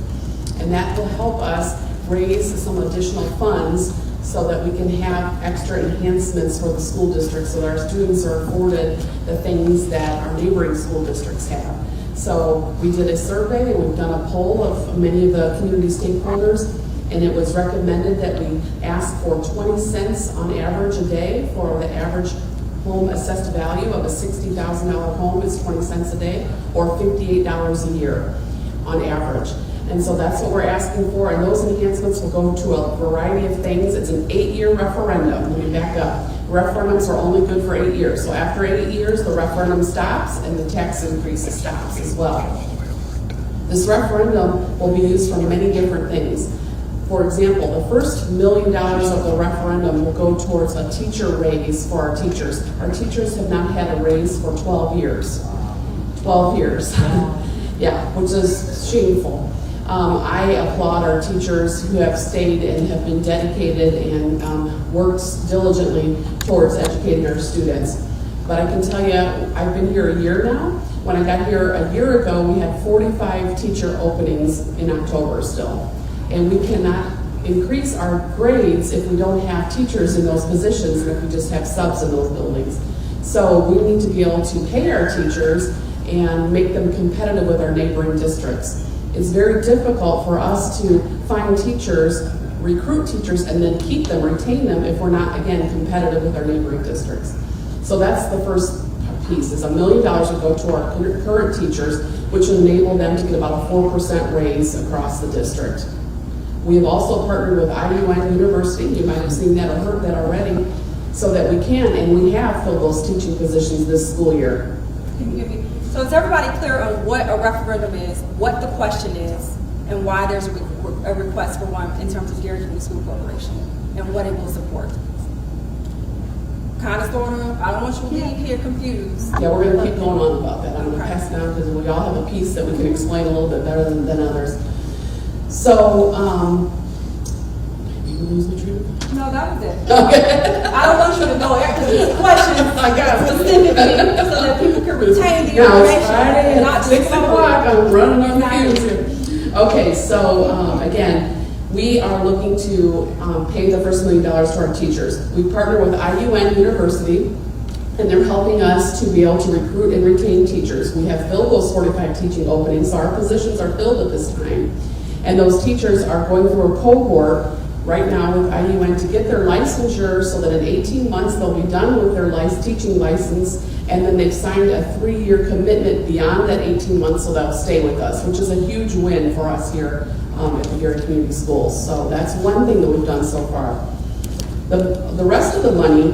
[SPEAKER 2] And that will help us raise some additional funds so that we can have extra enhancements for the school district so that our students are afforded the things that our neighboring school districts have. So we did a survey and we've done a poll of many of the community stakeholders, and it was recommended that we ask for 20 cents on average a day for the average home assessed value of a $60,000 home is 20 cents a day, or $58 a year on average. And so that's what we're asking for, and those enhancements will go to a variety of things. It's an 8-year referendum. Let me back up. Referendums are only good for 8 years. So after 8 years, the referendum stops and the tax increase stops as well. This referendum will be used for many different things. For example, the first $1 million of the referendum will go towards a teacher raise for our teachers. Our teachers have not had a raise for 12 years. 12 years. Yeah, which is shameful. I applaud our teachers who have stayed and have been dedicated and worked diligently towards educating our students. But I can tell you, I've been here a year now. When I got here a year ago, we had 45 teacher openings in October still. And we cannot increase our grades if we don't have teachers in those positions and if we just have subs in those buildings. So we need to be able to pay our teachers and make them competitive with our neighboring districts. It's very difficult for us to find teachers, recruit teachers, and then keep them, retain them if we're not, again, competitive with our neighboring districts. So that's the first piece, is $1 million would go to our current teachers, which will enable them to get about a 4% raise across the district. We have also partnered with IUN University, you might have seen that or heard that already, so that we can, and we have filled those teaching positions this school year.
[SPEAKER 1] Can you hear me? So is everybody clear on what a referendum is, what the question is, and why there's a request for one in terms of Gary Community School Corporation, and what it will support? Kind of, sort of. I don't want you to leave here confused.
[SPEAKER 2] Yeah, we're going to keep going on about that. I'm going to pass it down because we all have a piece that we can explain a little bit better than others. So, you lose me, Trina?
[SPEAKER 1] No, that was it.
[SPEAKER 2] Okay.
[SPEAKER 1] I don't want you to go there because these questions
[SPEAKER 2] I got it.
[SPEAKER 1] specifically so that people can retain the
[SPEAKER 2] Now it's
[SPEAKER 1] information.
[SPEAKER 2] Friday
[SPEAKER 1] and
[SPEAKER 2] at
[SPEAKER 1] not
[SPEAKER 2] 6
[SPEAKER 1] just go
[SPEAKER 2] o'clock.
[SPEAKER 1] with it.
[SPEAKER 2] I'm running on the fuse here. Okay, so again, we are looking to pay the first $1 million to our teachers. We partner with IUN University, and they're helping us to be able to recruit and retain teachers. We have filled those 45 teaching openings, so our positions are filled at this time. And those teachers are going through a cohort right now with IUN to get their licensure so that in 18 months they'll be done with their teaching license, and then they've signed a 3-year commitment beyond that 18 months so they'll stay with us, which is a huge win for us here at the Gary Community Schools. So that's one thing that we've done so far. The rest of the money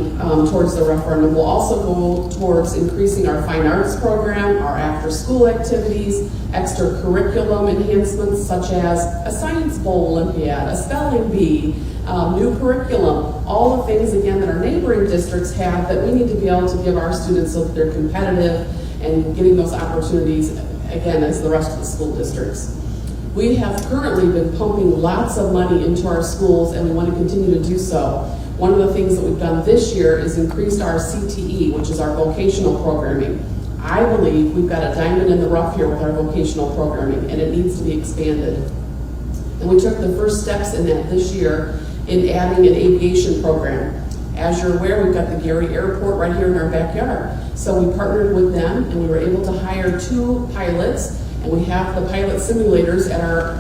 [SPEAKER 2] towards the referendum will also go towards increasing our fine arts program, our after-school activities, extracurriculum enhancements such as a science bowl Olympiad, a spelling bee, new curriculum, all the things, again, that our neighboring districts have that we need to be able to give our students so that they're competitive and getting those opportunities, again, as the rest of the school districts. We have currently been pumping lots of money into our schools, and we want to continue to do so. One of the things that we've done this year is increased our CTE, which is our vocational programming. I believe we've got a diamond in the rough here with our vocational programming, and it needs to be expanded. And we took the first steps in that this year in adding an aviation program. As you're aware, we've got the Gary Airport right here in our backyard. So we partnered with them, and we were able to hire 2 pilots, and we have the pilot simulators at our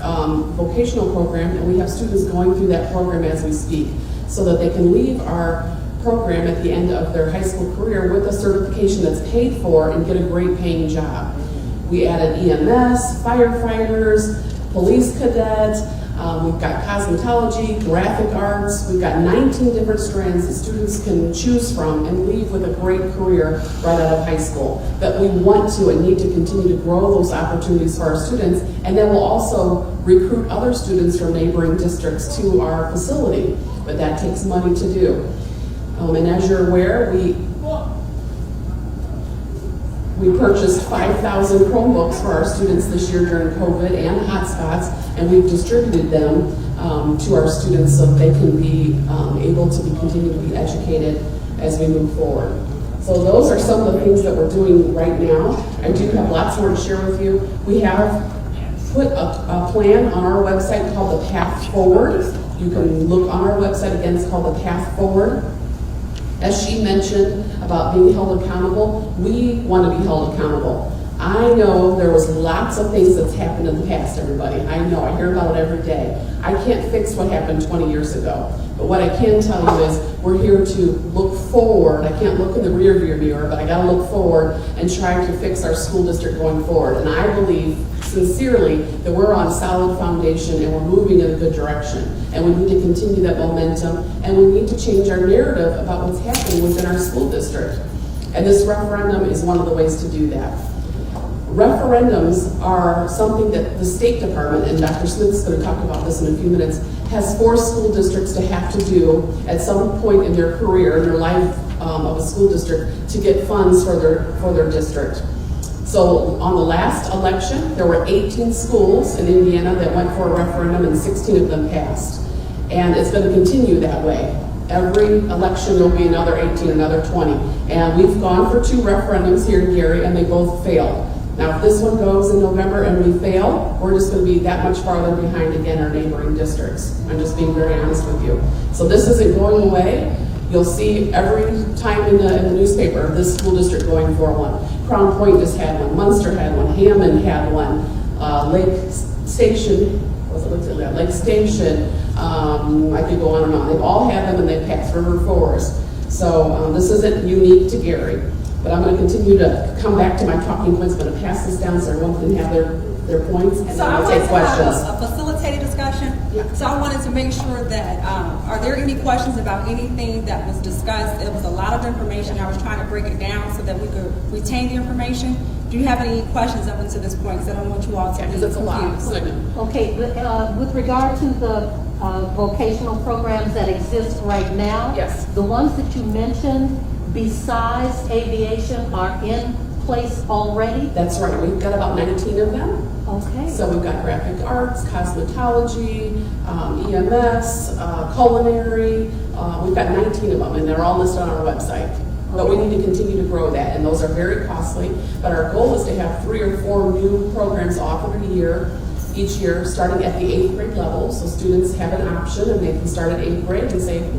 [SPEAKER 2] vocational program, and we have students going through that program as we speak, so that they can leave our program at the end of their high school career with a certification that's paid for and get a great paying job. We added EMS, firefighters, police cadets, we've got cosmetology, graphic arts, we've got 19 different strands that students can choose from and leave with a great career right out of high school. That we want to and need to continue to grow those opportunities for our students, and then we'll also recruit other students from neighboring districts to our facility, but that takes money to do. And as you're aware, we purchased 5,000 Chromebooks for our students this year during COVID and hotspots, and we've distributed them to our students so that they can be able to continue to be educated as we move forward. So those are some of the things that we're doing right now. I do have lots more to share with you. We have put a plan on our website called the Path Forward. You can look on our website again, it's called the Path Forward. As she mentioned about being held accountable, we want to be held accountable. I know there was lots of things that's happened in the past, everybody. I know, I hear about it every day. I can't fix what happened 20 years ago. But what I can tell you is we're here to look forward. I can't look in the rear view mirror, but I gotta look forward and try to fix our school district going forward. And I believe sincerely that we're on solid foundation and we're moving in a good direction. And we need to continue that momentum, and we need to change our narrative about what's happening within our school district. And this referendum is one of the ways to do that. Referendums are something that the State Department, and Dr. Smith's going to talk about this in a few minutes, has forced school districts to have to do at some point in their career, in their life of a school district, to get funds for their district. So on the last election, there were 18 schools in Indiana that went for a referendum, and 16 of them passed. And it's going to continue that way. Every election there'll be another 18, another 20. And we've gone for 2 referendums here in Gary, and they both failed. Now, if this one goes in November and we fail, we're just going to be that much farther behind again our neighboring districts. I'm just being very honest with you. So this isn't going away. You'll see every time in the newspaper this school district going for one. Crown Point just had one. Munster had one. Hammond had one. Lake Station, Lake Station. I could go on and on. They've all had them and they passed. River Forest. So this isn't unique to Gary. But I'm going to continue to come back to my talking points. I'm going to pass this down so everyone can have their points, and
[SPEAKER 1] So
[SPEAKER 2] then
[SPEAKER 1] I
[SPEAKER 2] we'll
[SPEAKER 1] wanted
[SPEAKER 2] take
[SPEAKER 1] to have
[SPEAKER 2] questions.
[SPEAKER 1] a facilitated discussion.
[SPEAKER 2] Yeah.
[SPEAKER 1] So I wanted to make sure that, are there any questions about anything that was discussed? It was a lot of information. I was trying to break it down so that we could retain the information. Do you have any questions up until this point? Because I don't want you all to be
[SPEAKER 2] Because it's a lot.
[SPEAKER 1] confused.
[SPEAKER 5] Okay, with regard to the vocational programs that exist right now?
[SPEAKER 2] Yes.
[SPEAKER 5] The ones that you mentioned besides aviation are in place already?
[SPEAKER 2] That's right. We've got about 19 of them.
[SPEAKER 5] Okay.
[SPEAKER 2] So we've got graphic arts, cosmetology, EMS, culinary. We've got 19 of them, and they're all listed on our website. But we need to continue to grow that, and those are very costly. But our goal is to have 3 or 4 new programs offered each year, starting at the 8th grade level. So students have an option, and they can start at 8th grade and say, I'm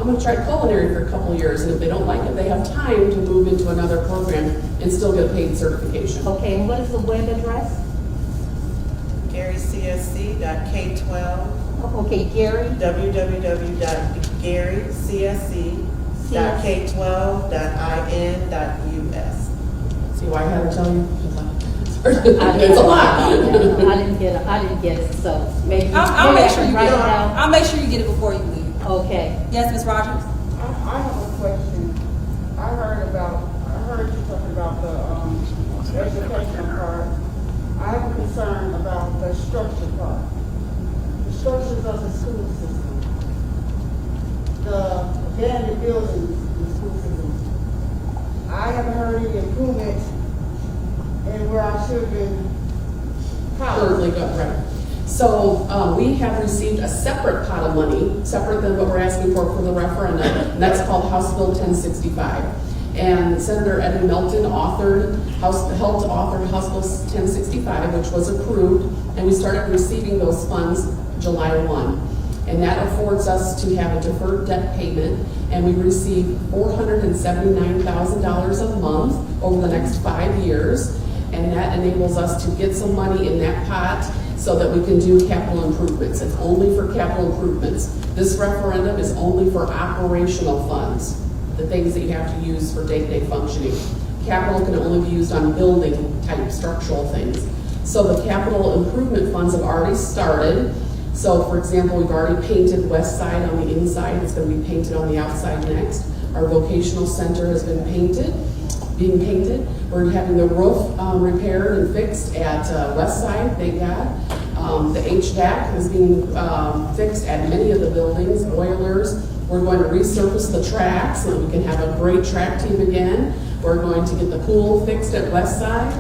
[SPEAKER 2] going to try culinary for a couple years. And if they don't like it, they have time to move into another program and still get a paid certification.
[SPEAKER 5] Okay, and what is the web address?
[SPEAKER 6] GaryCSC.K12.
[SPEAKER 5] Okay, Gary.
[SPEAKER 6] www.garycsc.K12.in.us.
[SPEAKER 2] See why I had to tell you?
[SPEAKER 5] It's
[SPEAKER 2] a lot.
[SPEAKER 5] I didn't get it, so maybe.
[SPEAKER 1] I'll
[SPEAKER 5] maybe I
[SPEAKER 1] make sure
[SPEAKER 5] can
[SPEAKER 1] you
[SPEAKER 5] write
[SPEAKER 1] get
[SPEAKER 5] it
[SPEAKER 1] it.
[SPEAKER 5] down.
[SPEAKER 1] I'll make sure you get it before you leave.
[SPEAKER 5] Okay.
[SPEAKER 1] Yes, Ms. Rogers?
[SPEAKER 8] I have a question. I heard you talking about the educational part. I have a concern about the structure part. The structures of the school system. The abandoned buildings in the school system. I haven't heard any improvement in where our children
[SPEAKER 2] Currently
[SPEAKER 8] college.
[SPEAKER 2] go, right. So we have received a separate pot of money, separate than what we're asking for the referendum, and that's called House Bill 1065. And Senator Eddie Melton helped author House Bill 1065, which was approved, and we started receiving those funds July 1. And that affords us to have a deferred debt payment, and we receive $479,000 a month over the next 5 years. And that enables us to get some money in that pot so that we can do capital improvements. It's only for capital improvements. This referendum is only for operational funds, the things that you have to use for day-to-day functioning. capital can only be used on building type structural things. So the capital improvement funds have already started. So for example, we've already painted west side on the inside, it's gonna be painted on the outside next. Our vocational center has been being painted. We're having the roof repaired and fixed at west side, thank God. The HVAC is being fixed at many of the buildings, boilers. We're going to resurface the track so that we can have a great track team again. We're going to get the pool fixed at west side.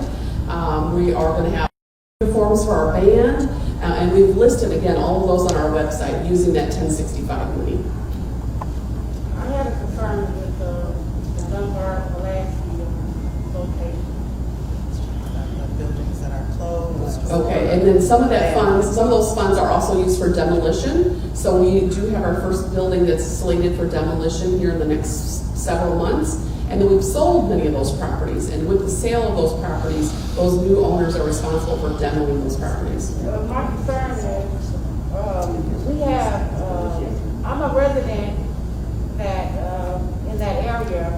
[SPEAKER 2] We are going to have uniforms for our band. And we've listed, again, all of those on our website using that 1065 money.
[SPEAKER 8] I had a concern with the Dunbar Pulaski location.
[SPEAKER 6] The buildings that are closed.
[SPEAKER 2] Okay, and then some of those funds are also used for demolition. So we do have our first building that's slated for demolition here in the next several months. And then we've sold many of those properties. And with the sale of those properties, those new owners are responsible for demoing those properties.
[SPEAKER 8] My concern is, we have, I'm a resident that, in that area,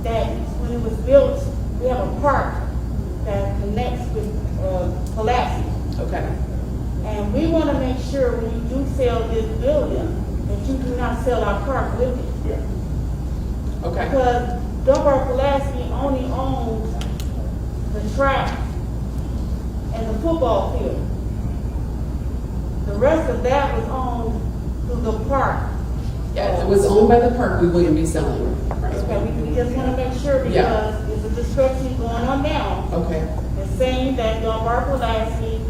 [SPEAKER 8] that when it was built, we have a park that connects with, Pulaski.
[SPEAKER 2] Okay.
[SPEAKER 8] And we want to make sure when you do sell this building, that you do not sell our park with it.
[SPEAKER 2] Okay.
[SPEAKER 8] Because Dunbar Pulaski only owns the track and the football field. The rest of that was owned through the park.
[SPEAKER 2] Yeah, if it was owned by the park, we wouldn't be selling it.
[SPEAKER 8] Okay, we just want to make sure because
[SPEAKER 2] Yeah.
[SPEAKER 8] there's a discrepancy going on now.
[SPEAKER 2] Okay.
[SPEAKER 8] It's saying that Dunbar Pulaski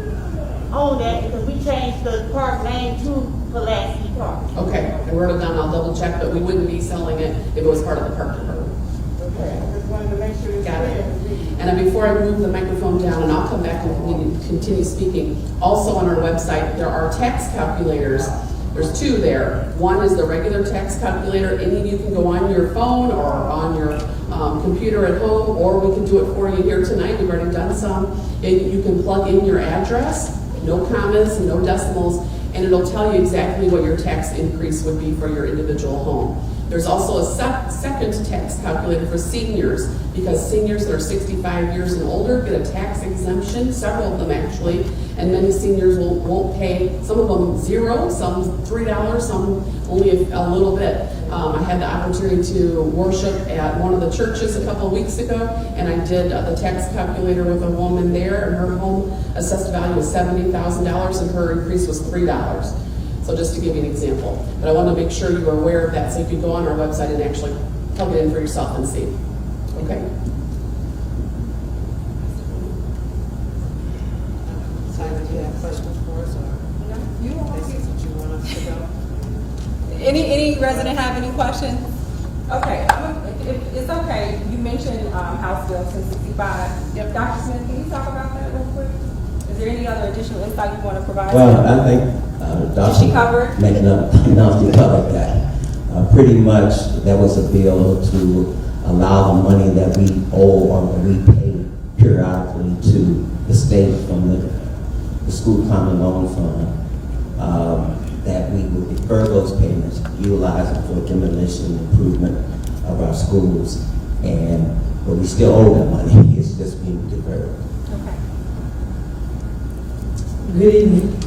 [SPEAKER 8] owned that because we changed the park name to Pulaski Park.
[SPEAKER 2] Okay, I wrote it down, I'll double check, but we wouldn't be selling it if it was part of the park department.
[SPEAKER 8] Okay, I just wanted to make sure it's
[SPEAKER 2] Got it.
[SPEAKER 8] clear.
[SPEAKER 2] And then before I move the microphone down, and I'll come back and continue speaking, also on our website, there are tax calculators. There's two there. One is the regular tax calculator. Any of you can go on your phone or on your computer at home, or we can do it for you here tonight. We've already done some. And you can plug in your address, no commas, no decimals, and it'll tell you exactly what your tax increase would be for your individual home. There's also a second tax calculator for seniors, because seniors that are 65 years and older get a tax exemption, several of them actually, and many seniors won't pay, some of them $0, some $3, some only a little bit. I had the opportunity to worship at one of the churches a couple of weeks ago, and I did the tax calculator with a woman there, and her home assessed value was $70,000 and her increase was $3. So just to give you an example. But I want to make sure you are aware of that, so you can go on our website and actually plug it in for yourself and see. Okay?
[SPEAKER 6] Simon, do you have questions for us, or this is what you want us to know?
[SPEAKER 1] Any resident have any questions? Okay, if it's okay, you mentioned House Bill 1065.
[SPEAKER 2] Yep.
[SPEAKER 1] Dr. Smith, can you talk about that real quick? Is there any other additional insight you want to provide?
[SPEAKER 9] Well, I think
[SPEAKER 1] Did she cover it?
[SPEAKER 9] No, she covered that. Pretty much, that was a bill to allow the money that we owe or that we pay periodically to the state from the school common loan fund, that we would defer those payments, utilize them for demolition improvement of our schools, but we still owe that money. It's just being deferred.
[SPEAKER 1] Okay.
[SPEAKER 10] Good evening.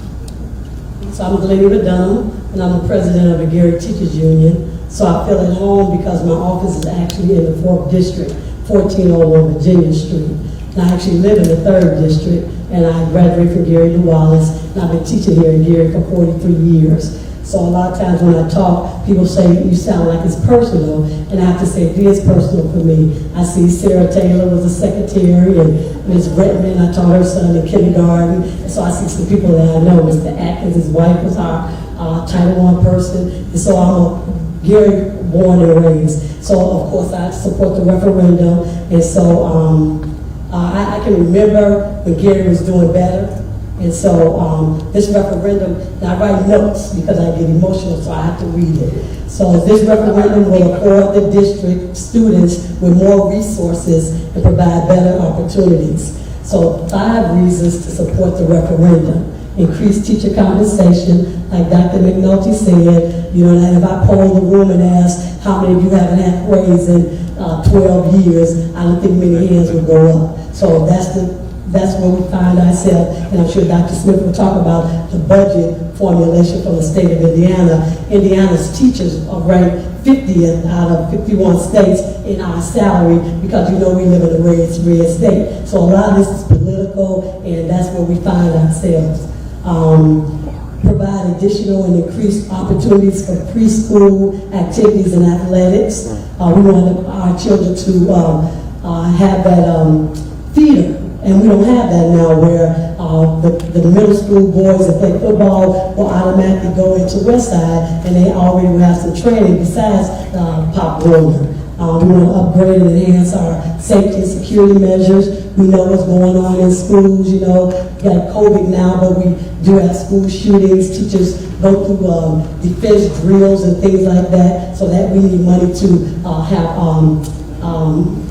[SPEAKER 10] So I'm Glennie Dunham, and I'm the president of the Gary Teachers Union. So I feel at home because my office is actually in the 4th District, 1401 Virginia Street. And I actually live in the 3rd District, and I graduated from Gary New Wallace, and I've been teaching here in Gary for 43 years. So a lot of times when I talk, people say, you sound like it's personal, and I have to say it is personal for me. I see Sarah Taylor was a secretary, and Ms. Redmond, I taught her son in kindergarten, and so I see some people that I know. Mr. Adkins, his wife was our Title I person, and so I'm a Gary born and raised. So of course I support the referendum, and so I can remember when Gary was doing better. And so this referendum, and I write notes because I get emotional, so I have to read it. So this referendum will afford the district students with more resources and provide better opportunities. So 5 reasons to support the referendum. increased teacher compensation, like Dr. McNulty said, you know, and if I poll the room and ask how many of you haven't had a raise in 12 years, I don't think many hands would go up. So that's where we find ourselves, and I'm sure Dr. Smith will talk about the budget formulation from the state of Indiana. Indiana's teachers are ranked 50th out of 51 states in our salary because, you know, we live in a red state. So a lot of this is political, and that's where we find ourselves. Provide additional and increased opportunities for preschool activities and athletics. We want our children to have that theater. And we don't have that now, where the middle school boys that play football will automatically go into Westside, and they already will have some training besides pop roller. We want to upgrade and enhance our safety and security measures. We know what's going on in schools. You know, we got COVID now, but we do have school shootings. Teachers go through defense drills and things like that, so that we need money to have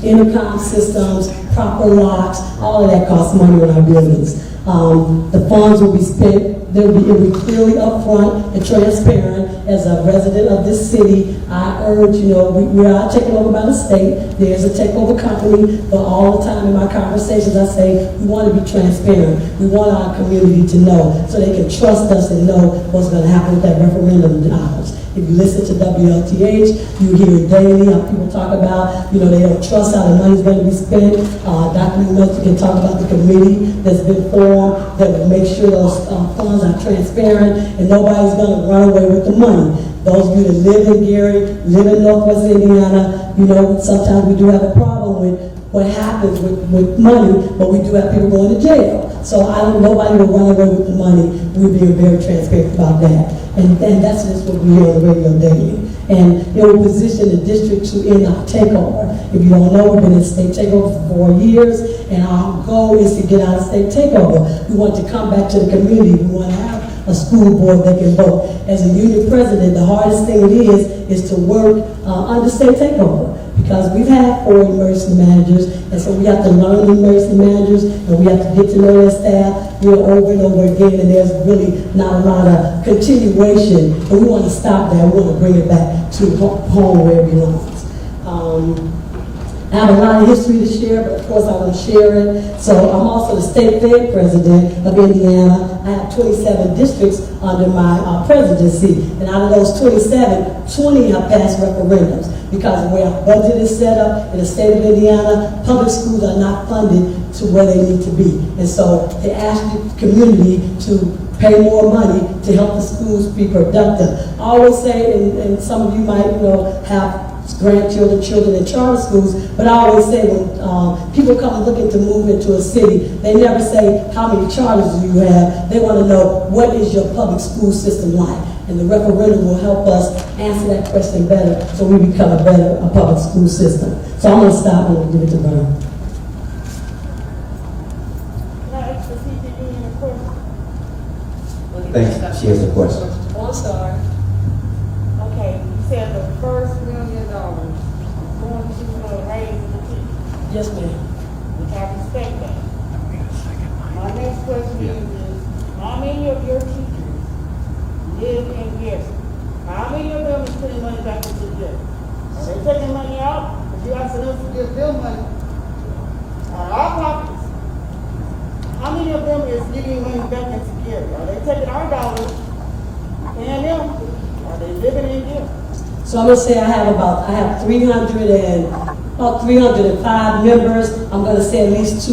[SPEAKER 10] intercom systems, proper locks. All of that costs money in our buildings. The funds will be spent, it'll be clearly upfront and transparent. As a resident of this city, I urge, you know, we are taken over by the state. There's a takeover company, but all the time in my conversations I say we want to be transparent. We want our community to know so they can trust us and know what's going to happen with that referendum dollars. If you listen to WLTH, you hear it daily how people talk about, you know, they don't trust how the money's going to be spent. Dr. McNulty can talk about the committee that's been formed that will make sure those funds are transparent and nobody's going to run away with the money. Those of you that live in Gary, live in Northwest Indiana, you know, sometimes we do have a problem with what happens with money, but we do have people going to jail. So nobody will run away with the money. We're being very transparent about that. And that's just what we hear on the radio daily. And it will position the district to end our takeover. If you don't know, we've been in state takeover for 4 years, and our goal is to get out of state takeover. We want to come back to the community. We want to have a school board that can vote. As a union president, the hardest thing it is to work under state takeover. Because we've had 4 emergency managers, and so we have to learn the emergency managers, and we have to get to know their staff, you know, over and over again, and there's really not a lot of continuation, and we want to stop that. We want to bring it back to home where it belongs. I have a lot of history to share, but of course I won't share it. So I'm also the state Fed president of Indiana. I have 27 districts under my presidency, and out of those 27, 20 have passed referendums. Because the way our budget is set up in the state of Indiana, public schools are not funded to where they need to be. And so they ask the community to pay more money to help the schools be productive. I always say, and some of you might, you know, have grandchildren, children in charter schools, but I always say when people come looking to move into a city, they never say how many charters do you have. They want to know what is your public school system like. And the referendum will help us answer that question better so we become a public school system. So I'm going to stop and give it to Vern.
[SPEAKER 8] Can I ask the CPD a question?
[SPEAKER 9] Thanks. She has a question.
[SPEAKER 10] Oh, I'm sorry.
[SPEAKER 8] Okay, you said the first $1 million going to raise the teachers,
[SPEAKER 10] Yes, ma'am.
[SPEAKER 8] which I respect that. My next question is how many of your teachers live in Gary? How many of them is putting money back into Gary? Are they taking money out? Because you asking us to give them money out of our pockets. How many of them is giving money back into Gary? Are they taking our dollars, paying them? Are they living in Gary?
[SPEAKER 10] So I'm going to say I have about 305 members. I'm going to say at least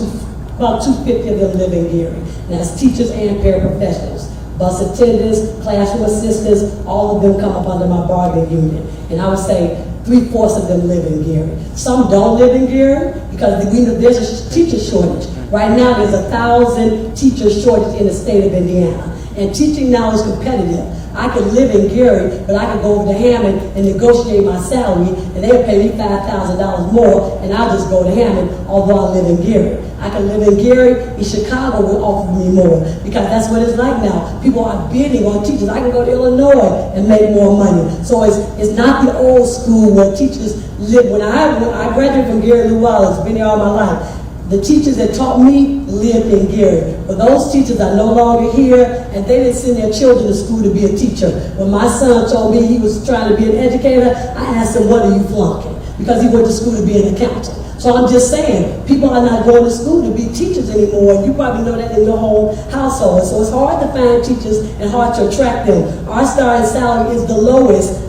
[SPEAKER 10] about 250 of them live in Gary. And that's teachers and paraprofessionals. Bus attendants, classroom assistants, all of them come up under my bargaining unit. And I would say 3/4 of them live in Gary. Some don't live in Gary because we know there's a teacher shortage. Right now there's 1,000 teacher shortage in the state of Indiana. And teaching now is competitive. I could live in Gary, but I could go over to Hammond and negotiate my salary, and they'll pay me $5,000 more, and I'll just go to Hammond, although I live in Gary. I can live in Gary, in Chicago will offer me more, because that's what it's like now. People are bidding on teachers. I can go to Illinois and make more money. So it's not the old school where teachers live. When I graduated from Gary, New Orleans, been there all my life, The teachers that taught me lived in Gary. But those teachers are no longer here, and they didn't send their children to school to be a teacher. When my son told me he was trying to be an educator, I asked him, what are you flunking? Because he went to school to be an accountant. So I'm just saying, people are not going to school to be teachers anymore. You probably know that in your whole household. So it's hard to find teachers and hard to attract them. Our starting salary is the lowest,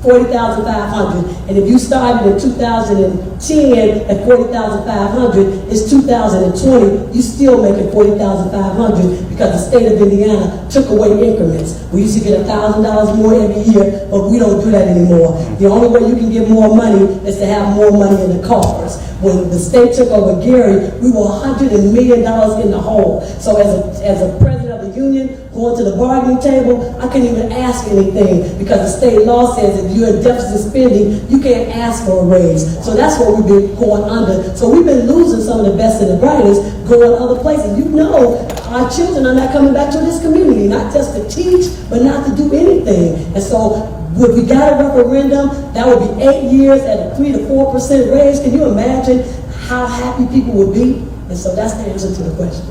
[SPEAKER 10] $40,500. And if you started in 2010 at $40,500, it's 2020, you're still making $40,500 because the state of Indiana took away increments. We used to get $1,000 more every year, but we don't do that anymore. The only way you can get more money is to have more money in the coffers. When the state took over Gary, we were $100 million in the hole. So as a president of the union, going to the bargaining table, I couldn't even ask anything because the state law says if you're in deficit spending, you can't ask for a raise. So that's what we've been going under. So we've been losing some of the best and the brightest, going other places. You know, our children are not coming back to this community, not just to teach, but not to do anything. And so if we got a referendum, that would be 8 years at a 3 to 4% raise. Can you imagine how happy people would be? And so that's the answer to the question.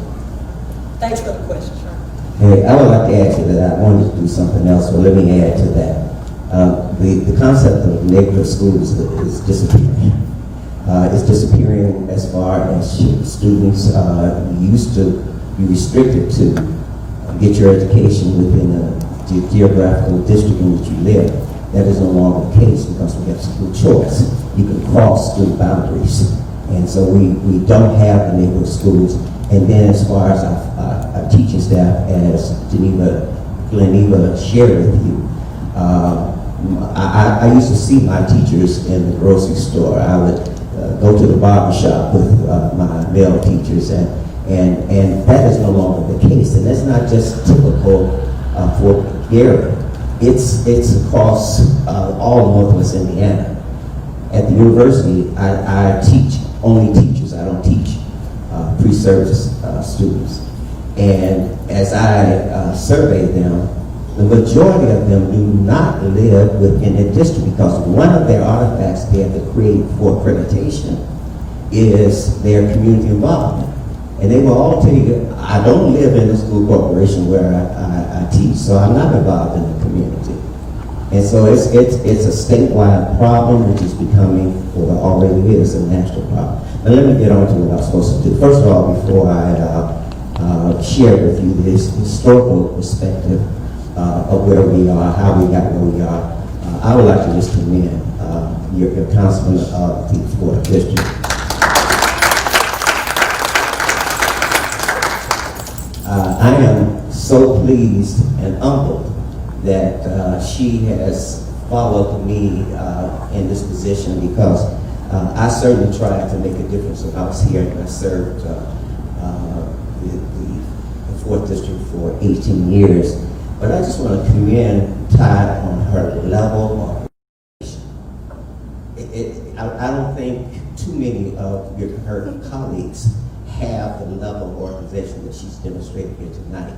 [SPEAKER 10] Thanks for the question.
[SPEAKER 9] Hey, I would like to add to that. I wanted to do something else, but let me add to that. The concept of neighborhood schools is disappearing. It's disappearing as far as students used to be restricted to get your education within the geographical district in which you live. That is no longer the case because we have school choice. You can cross school boundaries. And so we don't have the neighborhood schools. And then as far as our teaching staff, as Gleneva shared with you, I used to see my teachers in the grocery store. I would go to the barber shop with my male teachers, and that is no longer the case. And that's not just typical for Gary. It's across all Northwest Indiana. At the university, I teach only teachers. I don't teach pre-service students. And as I survey them, the majority of them do not live within their district because one of their artifacts they have to create for accreditation is their community involvement. And they will all tell you, I don't live in the school corporation where I teach, so I'm not involved in the community. And so it's a statewide problem which is becoming, or already is, a national problem. Now let me get on to what I'm supposed to do. First of all, before I share with you this historical perspective of where we are, how we got where we are, I would like to just commend your councilman of the 4th District. I am so pleased and humbled that she has followed me in this position because I certainly tried to make a difference when I was here and I served the 4th District for 18 years. But I just want to commend Ty on her level of I don't think too many of her colleagues have the level of organization that she's demonstrated here tonight.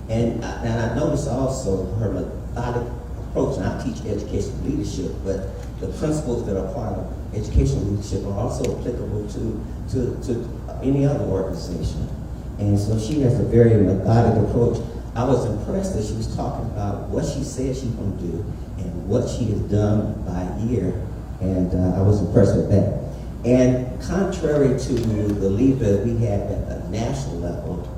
[SPEAKER 9] And I notice also her methodic approach, and I teach educational leadership, but the principles that are part of educational leadership are also applicable to any other organization. And so she has a very methodic approach. I was impressed that she was talking about what she said she's going to do and what she has done by year, and I was impressed with that. And contrary to the leader we had at the national level,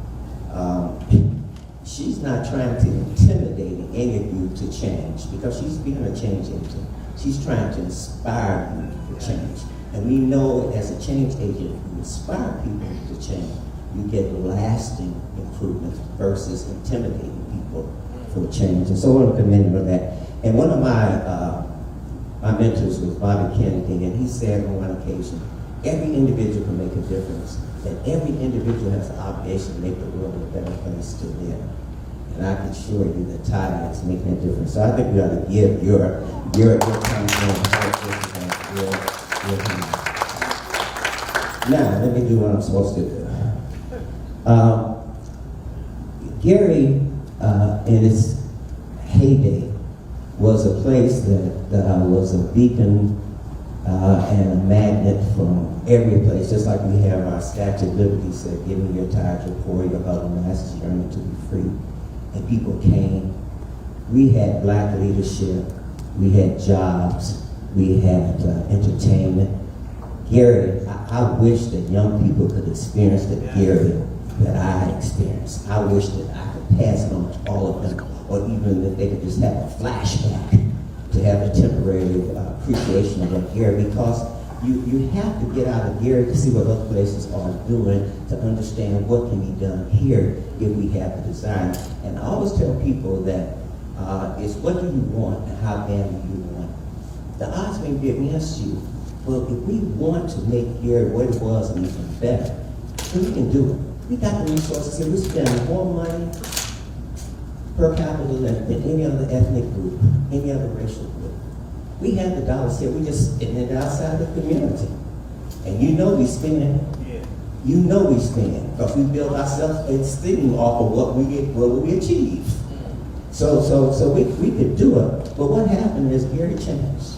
[SPEAKER 9] she's not trying to intimidate any of you to change because she's being a change agent. She's trying to inspire you to change. And we know as a change agent, you inspire people to change. You get lasting improvements versus intimidating people for change. And so I want to commend you on that. And one of my mentors was Bobby Kennedy, and he said on one occasion, every individual can make a difference, and every individual has an obligation to make the world a better place to live. And I can assure you that Ty is making a difference. So I think we ought to give your time. Now, let me do what I'm supposed to do. Gary, in its heyday, was a place that was a beacon and a magnet from every place, just like we have our Statue of Liberty said, give me your tithe, your poor, your other masses yearning to be free. And people came. We had black leadership, we had jobs, we had entertainment. Gary, I wish that young people could experience the Gary that I experienced. I wish that I could pass it on to all of them, or even that they could just have a flashback to have a temporary appreciation of that Gary, because you have to get out of Gary to see what other places are doing to understand what can be done here if we have the desire. And I always tell people that it's what do you want and how bad do you want it. The odds may be against you, but if we want to make Gary what it was and even better, then we can do it. We got the resources and we spend more money per capita than any other ethnic group, any other racial group. We have the dollars here, we just spend it outside the community. And you know we spend it. You know we spend it, because we build ourselves esteem off of what we achieve. So we could do it. But what happened is Gary changed.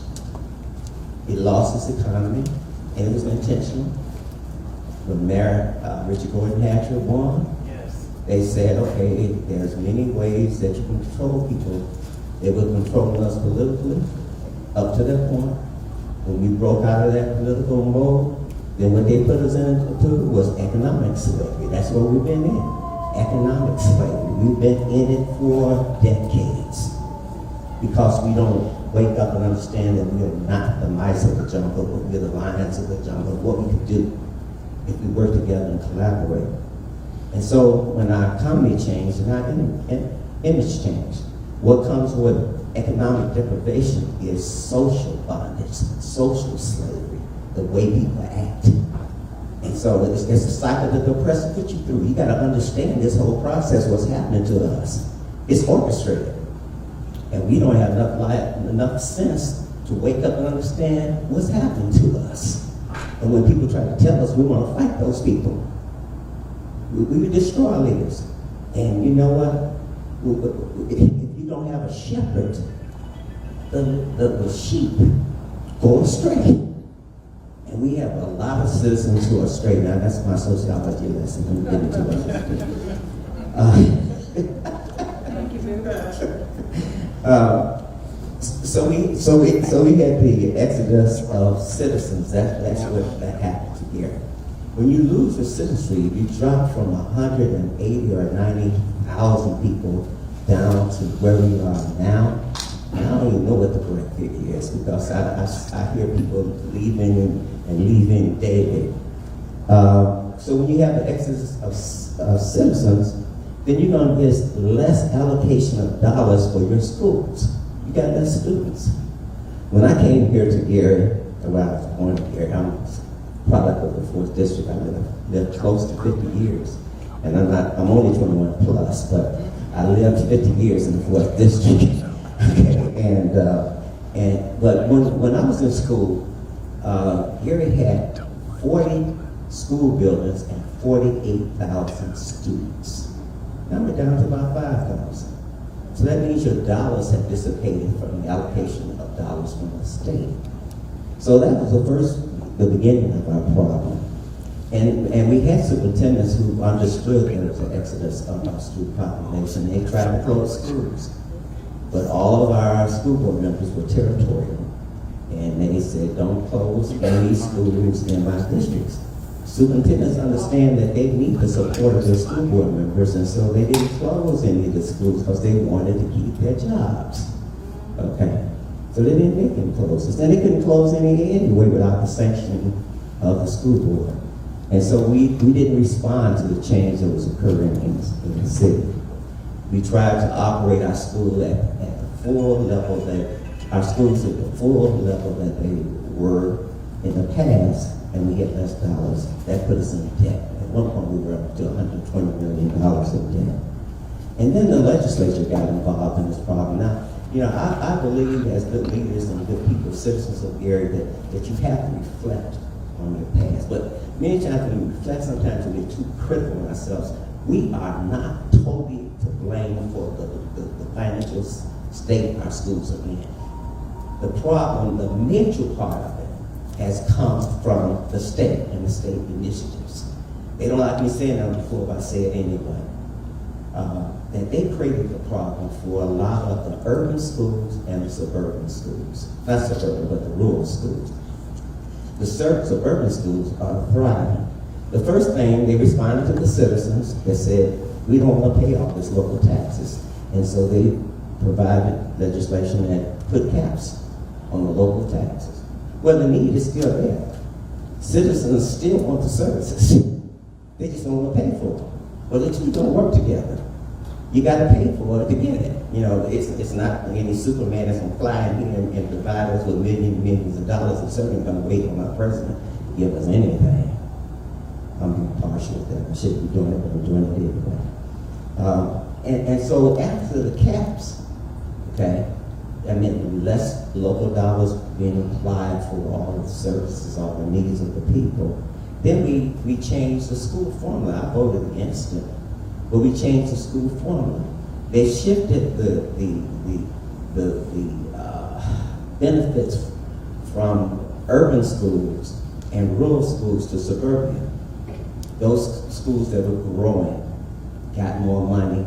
[SPEAKER 9] He lost his economy, and it was intentional. When Mayor Richard Gordon Hatcher won, they said, okay, there's many ways that you can control people. They were controlling us politically up to that point. When we broke out of that political mode, then what they put us into was economic slavery. That's what we've been in, economic slavery. We've been in it for decades because we don't wake up and understand that we are not the mice of the jungle, but we're the lions of the jungle, what we could do if we work together and collaborate. And so when our economy changed and our image changed, what comes with economic deprivation is social bondage, social slavery, the way people act. And so it's a cycle that the oppressor put you through. You got to understand this whole process, what's happening to us. It's orchestrated. And we don't have enough sense to wake up and understand what's happening to us. And when people try to tell us we want to fight those people, we would destroy our leaders. And you know what? If you don't have a shepherd, the sheep go astray. And we have a lot of citizens who are straight. Now, that's my sociology lesson. I'm getting too much.
[SPEAKER 8] Thank you very much.
[SPEAKER 9] So we had the exodus of citizens. That's what that happened here. When you lose your citizenry, you drop from 180 or 90,000 people down to where we are now. I don't even know what the correct figure is because I hear people leaving and leaving daily. So when you have the exodus of citizens, then you're going to get less allocation of dollars for your schools. You got less students. When I came here to Gary, well, I was born in Gary, I'm a product of the 4th District. I lived close to 50 years. And I'm only 21 plus, but I lived 50 years in the 4th District. But when I was in school, Gary had 40 school buildings and 48,000 students. Now we're down to about 5,000. So that means your dollars have dissipated from the allocation of dollars from the state. So that was the beginning of our problem. And we had superintendents who understood there was an exodus of our student population. They tried to close schools. But all of our school board members were territorial. And they said, don't close any schools in my districts. Superintendents understand that they need the support of their school board members, and so they didn't close any of the schools because they wanted to keep their jobs. Okay? So they didn't make any closes. And they couldn't close any anyway without the sanction of the school board. And so we didn't respond to the change that was occurring in the city. We tried to operate our school at the full level that our schools at the full level that they were in the past, and we get less dollars. That put us in debt. At one point we were up to $120 million in debt. And then the legislature got involved in this problem. Now, you know, I believe as good leaders and good people, citizens of Gary, that you have to reflect on your past. But many times when we reflect, sometimes we get too critical of ourselves. We are not totally to blame for the financial state our schools are in. The problem, the major part of it, has come from the state and the state initiatives. They don't like me saying that before, but I say it anyway. That they created the problem for a lot of the urban schools and the suburban schools. Not suburban, but the rural schools. The suburban schools are thriving. The first thing, they responded to the citizens that said, we don't want to pay all this local taxes. And so they provided legislation that put caps on the local taxes. Well, the need is still there. Citizens still want the services. They just don't want to pay for them. Well, the two don't work together. You got to pay for it to get it. You know, it's not any Superman that's going to fly in here and provide us with millions of dollars and certainly going to wait on our president to give us anything. I'm partial with that. I shouldn't be doing it, but I'm doing it anyway. And so after the caps, okay, that meant less local dollars being applied for all the services, all the needs of the people. Then we changed the school formula. I voted against it, but we changed the school formula. They shifted the benefits from urban schools and rural schools to suburban. Those schools that were growing got more money,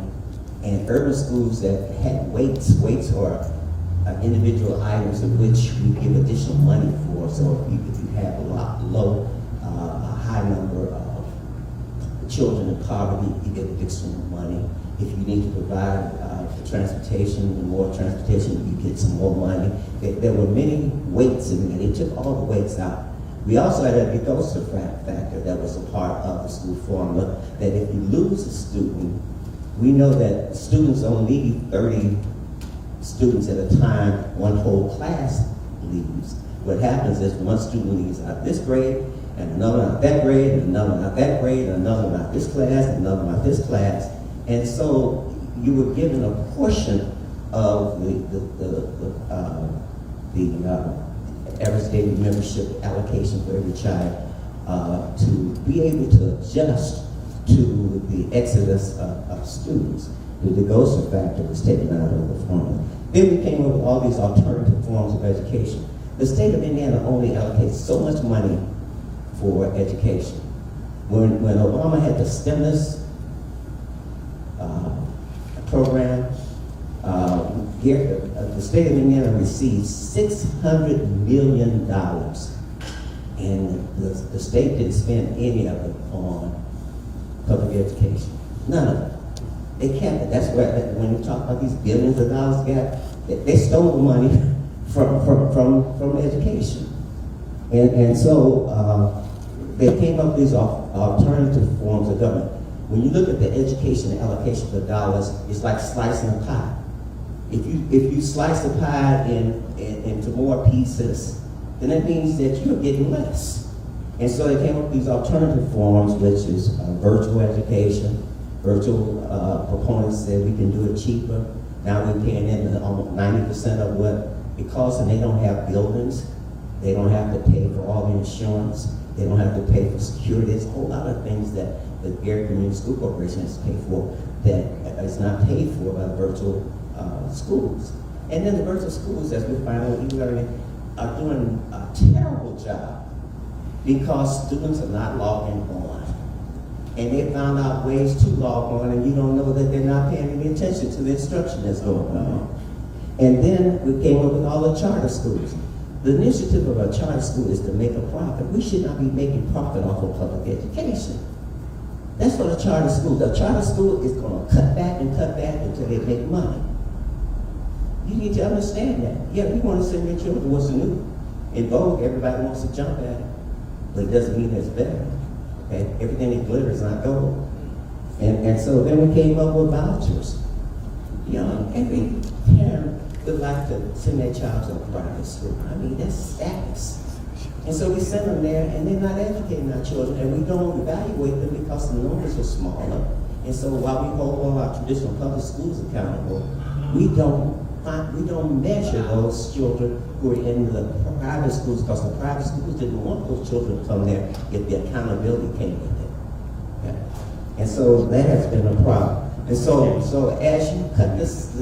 [SPEAKER 9] and urban schools that had weights are individual items of which we give additional money for. So if you have a high number of children in poverty, you get additional money. If you need to provide for transportation, more transportation, you get some more money. There were many weights in there. They took all the weights out. We also had a reducer factor that was a part of the school formula, that if you lose a student, we know that students don't need 30 students at a time, one whole class leaves. What happens is one student leaves out this grade, and another out that grade, and another out that grade, and another out this class, and another out this class. And so you were given a portion of the average daily membership allocation for every child to be able to adjust to the exodus of students. The DeGosa factor was taken out of the formula. Then we came up with all these alternative forms of education. The state of Indiana only allocates so much money for education. When Obama had the stimulus program, the state of Indiana received $600 million, and the state didn't spend any of it on public education. None of it. They kept it. That's where, when you talk about these billions of dollars gap, they stole the money from education. And so they came up with these alternative forms of government. When you look at the education allocation of dollars, it's like slicing a pie. If you slice the pie into more pieces, then that means that you're getting less. And so they came up with these alternative forms, which is virtual education. Virtual proponents said we can do it cheaper. Now we're paying in almost 90% of what it costs, and they don't have buildings. They don't have to pay for all the insurance. They don't have to pay for security. There's a whole lot of things that the Gary Community School Corporation has to pay for that is not paid for by virtual schools. And then the virtual schools, as we find out in e-learning, are doing a terrible job because students are not logging on. And they found out ways to log on, and you don't know that they're not paying any attention to the instruction that's going on. And then we came up with all the charter schools. The initiative of a charter school is to make a profit. We should not be making profit off of public education. That's what a charter school does. A charter school is going to cut back until they make money. You need to understand that. Yeah, we want to send your children what's new. In vogue, everybody wants to jump at it, but it doesn't mean it's better. Okay? Everything that glitters is not gold. And so then we came up with vouchers. You know, every parent would like to send their child to a private school. I mean, that's status. And so we send them there, and they're not educating our children, and we don't evaluate them because the numbers are smaller. And so while we hold all our traditional public schools accountable, we don't measure those children who are in the private schools, because the private schools didn't want those children to come there if the accountability came with it. Okay? And so that has been a problem. And so as you cut this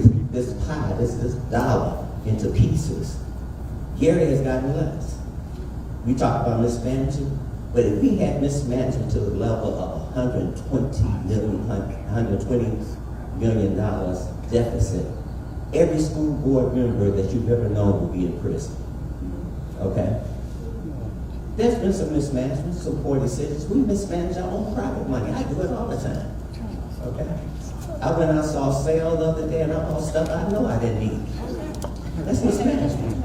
[SPEAKER 9] pie, this dollar into pieces, Gary has gotten less. We talk about mismanaging, but if we had mismanagement to the level of $120 million deficit, every school board member that you've ever known will be in prison. Okay? There's been some mismanagement, some poor decisions. We mismanage our own private money. I do it all the time. Okay? I went and saw a sale the other day and I bought stuff I know I didn't need. That's mismanagement.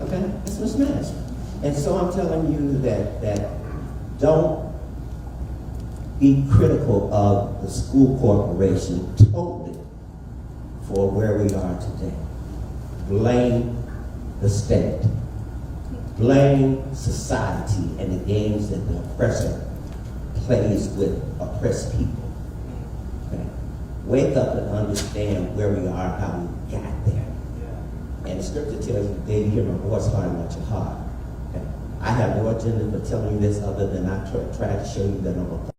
[SPEAKER 9] Okay? That's mismanagement. And so I'm telling you that don't be critical of the school corporation totally for where we are today. Blame the state. Blame society and the games that the oppressor plays with oppressed people. Okay? Wake up and understand where we are, how we got there. And the scripture tells you, David, hear my voice, harden not your heart. Okay? I have no agenda for telling you this other than I try to show you that I'm a father.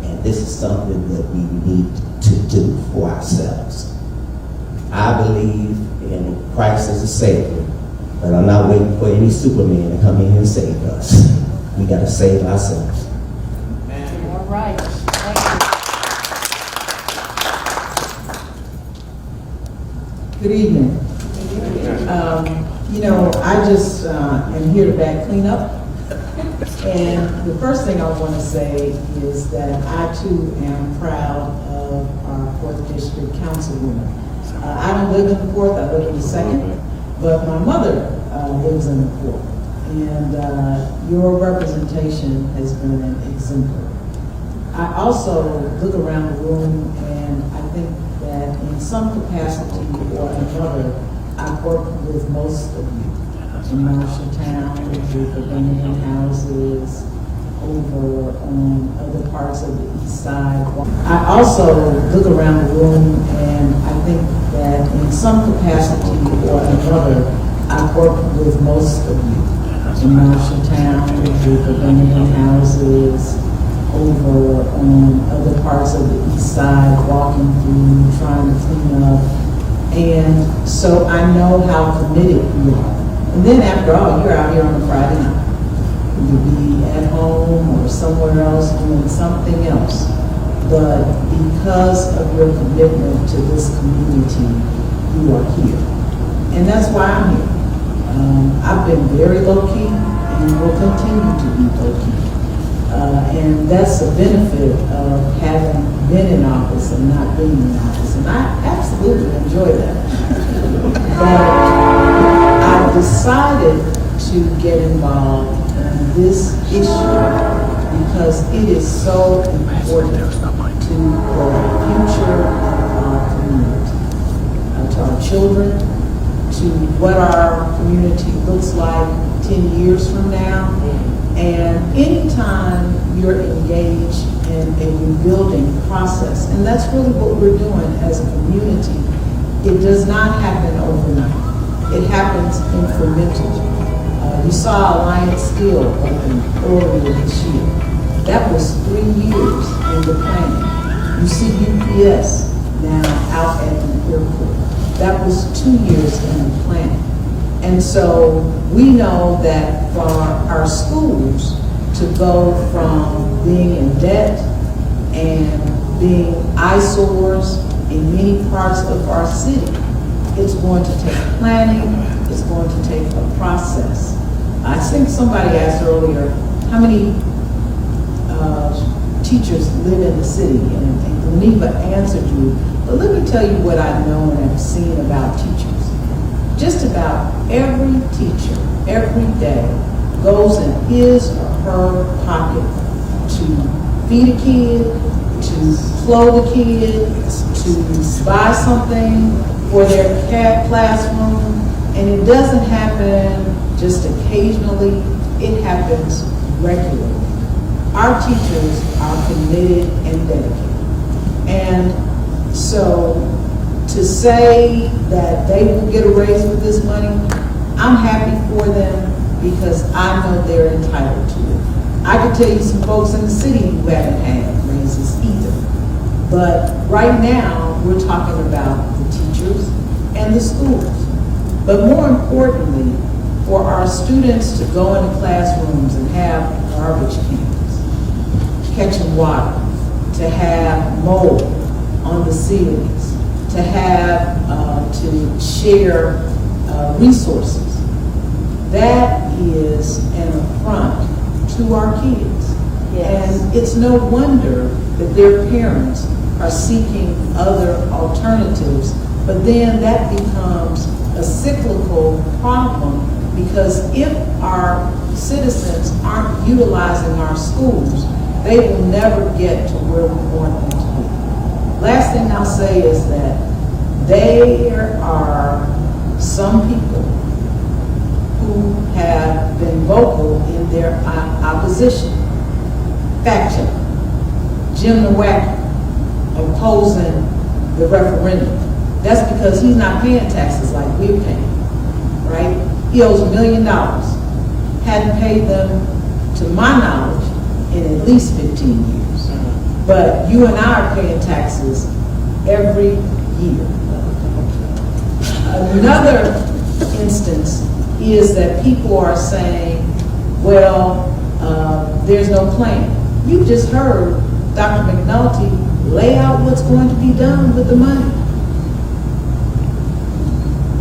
[SPEAKER 9] And this is something that we need to do for ourselves. I believe in Christ as a Savior, but I'm not waiting for any Superman to come in and save us. We got to save ourselves.
[SPEAKER 5] All right. Thank you.
[SPEAKER 11] Good evening. I just am here to back clean up. And the first thing I want to say is that I too am proud of our 4th District Councilwoman. I don't live in the 4th, I live in the 2nd, but my mother lives in the 4th. And your representation has been exemplary. I also look around the room and I think that in some capacity or another, I've worked with most of you. In Marshalltown, with the Birmingham houses, over on other parts of the east side. I also look around the room and I think that in some capacity or another, I've worked with most of you. In Marshalltown, with the Birmingham houses, over on other parts of the east side, walking through, trying to clean up. And so I know how committed you are. And then after all, you're out here on a Friday night. You'll be at home or somewhere else doing something else. But because of your commitment to this community, you are here. And that's why I'm here. I've been very low-key and will continue to be low-key. And that's a benefit of having been in office and not being in office. And I absolutely enjoy that. But I decided to get involved in this issue because it is so important to the future of our community, to our children, to what our community looks like 10 years from now. And anytime you're engaged in a rebuilding process, and that's really what we're doing as a community, it does not happen overnight. It happens incrementally. You saw Alliance Steel open earlier this year. That was 3 years in the planning. You see UPS now out at the airport. That was 2 years in the planning. And so we know that for our schools to go from being in debt and being eyesores in many parts of our city, it's going to take planning, it's going to take a process. I think somebody asked earlier, how many teachers live in the city? And Geneva answered you, but let me tell you what I know and have seen about teachers. Just about every teacher, every day, goes in his or her pocket to feed a kid, to clothe a kid, to buy something for their classroom, and it doesn't happen just occasionally, it happens regularly. Our teachers are committed and dedicated. And so to say that they will get a raise with this money, I'm happy for them because I know they're entitled to it. I could tell you some folks in the city who haven't had raises either. But right now, we're talking about the teachers and the schools. But more importantly, for our students to go into classrooms and have garbage cans, catching water, to have mold on the ceilings, to have, to share resources. That is an affront to our kids.
[SPEAKER 3] Yes.
[SPEAKER 11] And it's no wonder that their parents are seeking other alternatives, but then that becomes a cyclical problem, because if our citizens aren't utilizing our schools, they will never get to where we want them to be. Last thing I'll say is that there are some people who have been vocal in their opposition. Fact check. Jim Nowak opposing the referendum. That's because he's not paying taxes like we're paying, right? He owes $1 million. Hadn't paid them, to my knowledge, in at least 15 years. But you and I are paying taxes every year. Another instance is that people are saying, well, there's no plan. You just heard Dr. McNulty lay out what's going to be done with the money.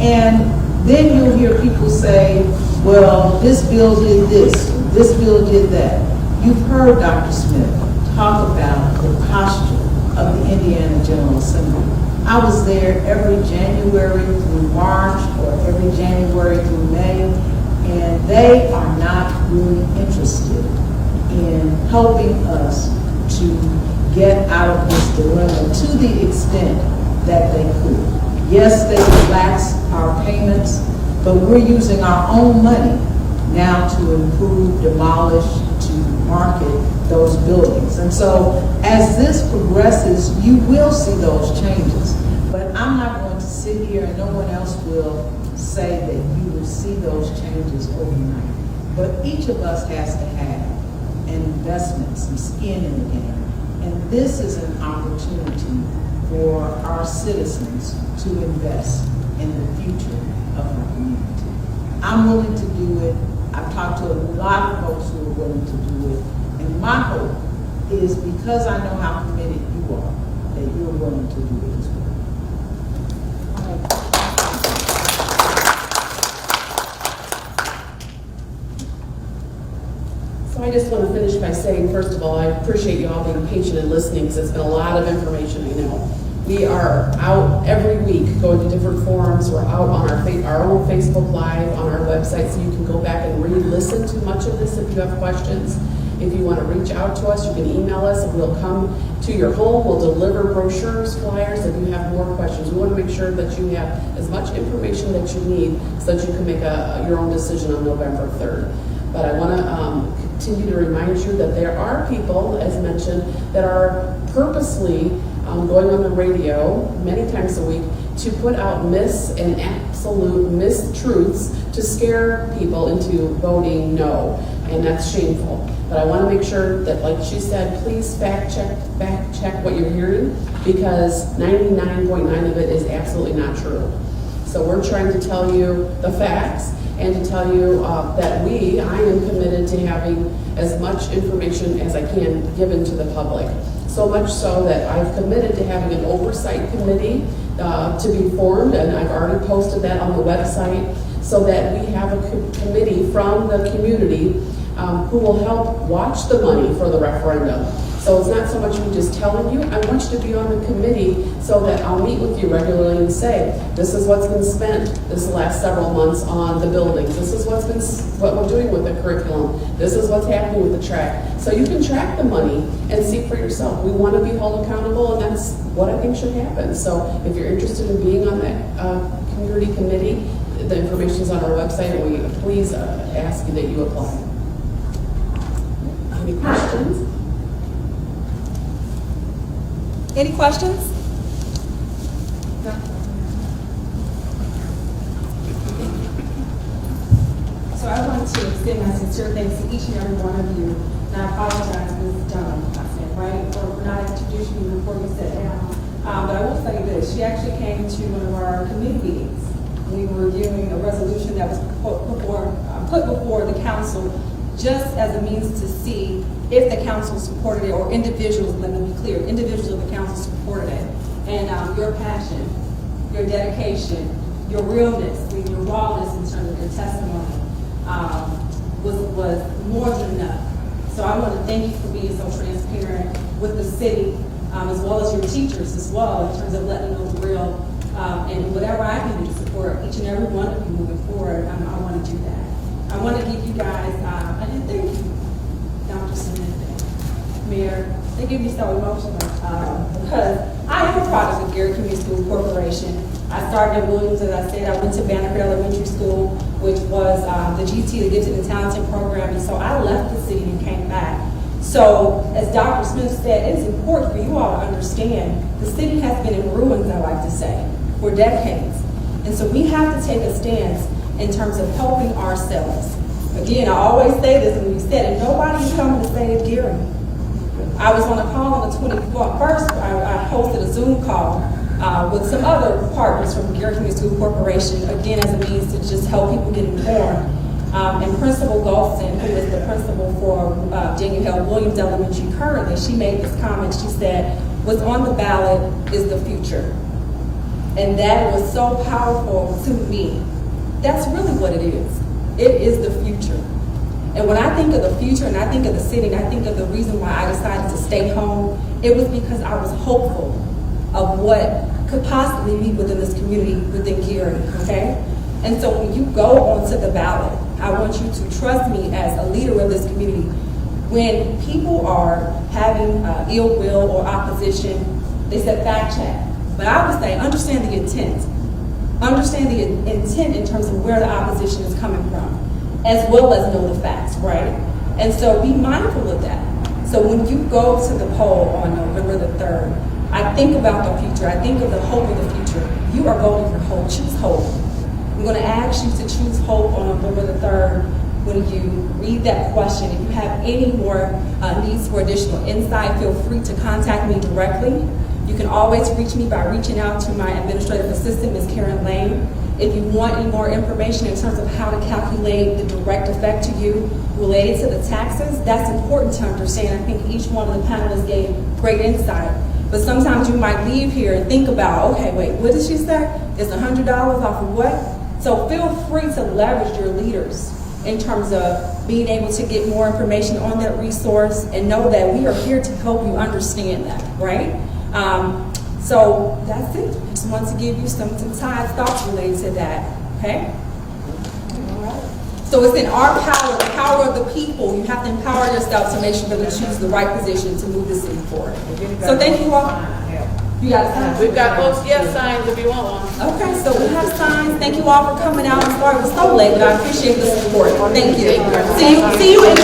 [SPEAKER 11] And then you'll hear people say, well, this bill did this bill did that. You've heard Dr. Smith talk about the posture of the Indiana General Assembly. I was there every January through March or every January through May, and they are not really interested in helping us to get out of this dilemma to the extent that they could. Yes, they relax our payments, but we're using our own money now to improve, demolish, to market those buildings. And so as this progresses, you will see those changes. But I'm not going to sit here, and no one else will say that you will see those changes overnight. But each of us has to have an investment, some skin in the game. And this is an opportunity for our citizens to invest in the future of our community. I'm willing to do it. I've talked to a lot of folks who are willing to do it. And my hope is, because I know how committed you are, that you're willing to do it as well.
[SPEAKER 2] So I just want to finish by saying, first of all, I appreciate you all being patient and listening, because it's been a lot of information, I know. We are out every week going to different forums. We're out on our own Facebook Live, on our website, so you can go back and re-listen to much of this if you have questions. If you want to reach out to us, you can email us, and we'll come to your home. We'll deliver brochures, flyers, if you have more questions. We want to make sure that you have as much information that you need so that you can make your own decision on November 3rd. But I want to continue to remind you that there are people, as mentioned, that are purposely going on the radio many times a week to put out myths and absolute mistruths to scare people into voting no, and that's shameful. But I want to make sure that, like she said, please fact check what you're hearing, because 99.9% of it is absolutely not true. So we're trying to tell you the facts, and to tell you that I am committed to having as much information as I can given to the public. So much so that I've committed to having an oversight committee to be formed, and I've already posted that on the website, so that we have a committee from the community who will help watch the money for the referendum. So it's not so much me just telling you, I want you to be on the committee so that I'll meet with you regularly and say, this is what's been spent this last several months on the buildings. This is what we're doing with the curriculum. This is what's happening with the track. So you can track the money and see for yourself. We want to be held accountable, and that's what I think should happen. So if you're interested in being on that community committee, the information is on our website, and we please ask you that you apply. Any questions?
[SPEAKER 1] Any questions? So I want to extend my sincere thanks to each and every one of you. And I apologize, Ms. Dunham, I said, right, for not introducing you before you sat down. But I will say this, she actually came to one of our committee meetings. We were reviewing a resolution that was put before put before the council just as a means to see if the council supported it, or individuals, let me be clear, individuals of the council supported it. And your passion, your dedication, your realness, your rawness in terms of your testimony was more than enough. So I want to thank you for being so transparent with the city, as well as your teachers as well, in terms of letting them know the real, and whatever I can do to support each and every one of you moving forward, I want to do that. I want to give you guys, I did thank you, Dr. Smith, Mayor. They give me so emotional because I am a product of Gary Community School Corporation. I started at Williams, as I said. I went to Banneker Elementary School, which was the GT, the Gifted and Talented program, and so I left the city and came back. So, as Dr. Smith said, it's important for you all to understand the city has been in ruins, I like to say, for decades. And so we have to take a stance in terms of helping ourselves. Again, I always say this, and we said it, nobody's coming to save Gary. I was on a call on the 21st. I hosted a Zoom call with some other partners from Gary Community School Corporation, again, as a means to just help people get informed. And Principal Golston, who is the principal for Daniel Hill Williams Elementary currently, she made this comment. She said, what's on the ballot is the future. And that was so powerful to me. That's really what it is. It is the future. And when I think of the future, and I think of the city, and I think of the reason why I decided to stay home, it was because I was hopeful of what could possibly be within this community, within Gary, okay? And so when you go onto the ballot, I want you to trust me as a leader of this community. When people are having ill will or opposition, they said fact check. But I would say understand the intent. Understand the intent in terms of where the opposition is coming from, as well as know the facts, right? And so be mindful of that. So when you go to the poll on November the 3rd, I think about the future. I think of the hope of the future. You are voting for hope. Choose hope. I'm going to ask you to choose hope on November the 3rd when you read that question. If you have any more needs for additional insight, feel free to contact me directly. You can always reach me by reaching out to my administrative assistant, Ms. Karen Lane. If you want any more information in terms of how to calculate the direct effect to you related to the taxes, that's important to understand. I think each one of the panelists gave great insight. But sometimes you might leave here and think about, okay, wait, what did she say? It's $100 off of what? So feel free to leverage your leaders in terms of being able to get more information on that resource, and know that we are here to help you understand that, right? So that's it. I just wanted to give you some side thoughts related to that, okay? All right. So it's in our power, the power of the people. You have to empower yourself to make sure that we choose the right position to move the city forward. So thank you all. You got a sign? We've got both signs if you want one. Okay, so we have signs. Thank you all for coming out. I'm sorry it was so late, but I appreciate the support. Thank you. See you in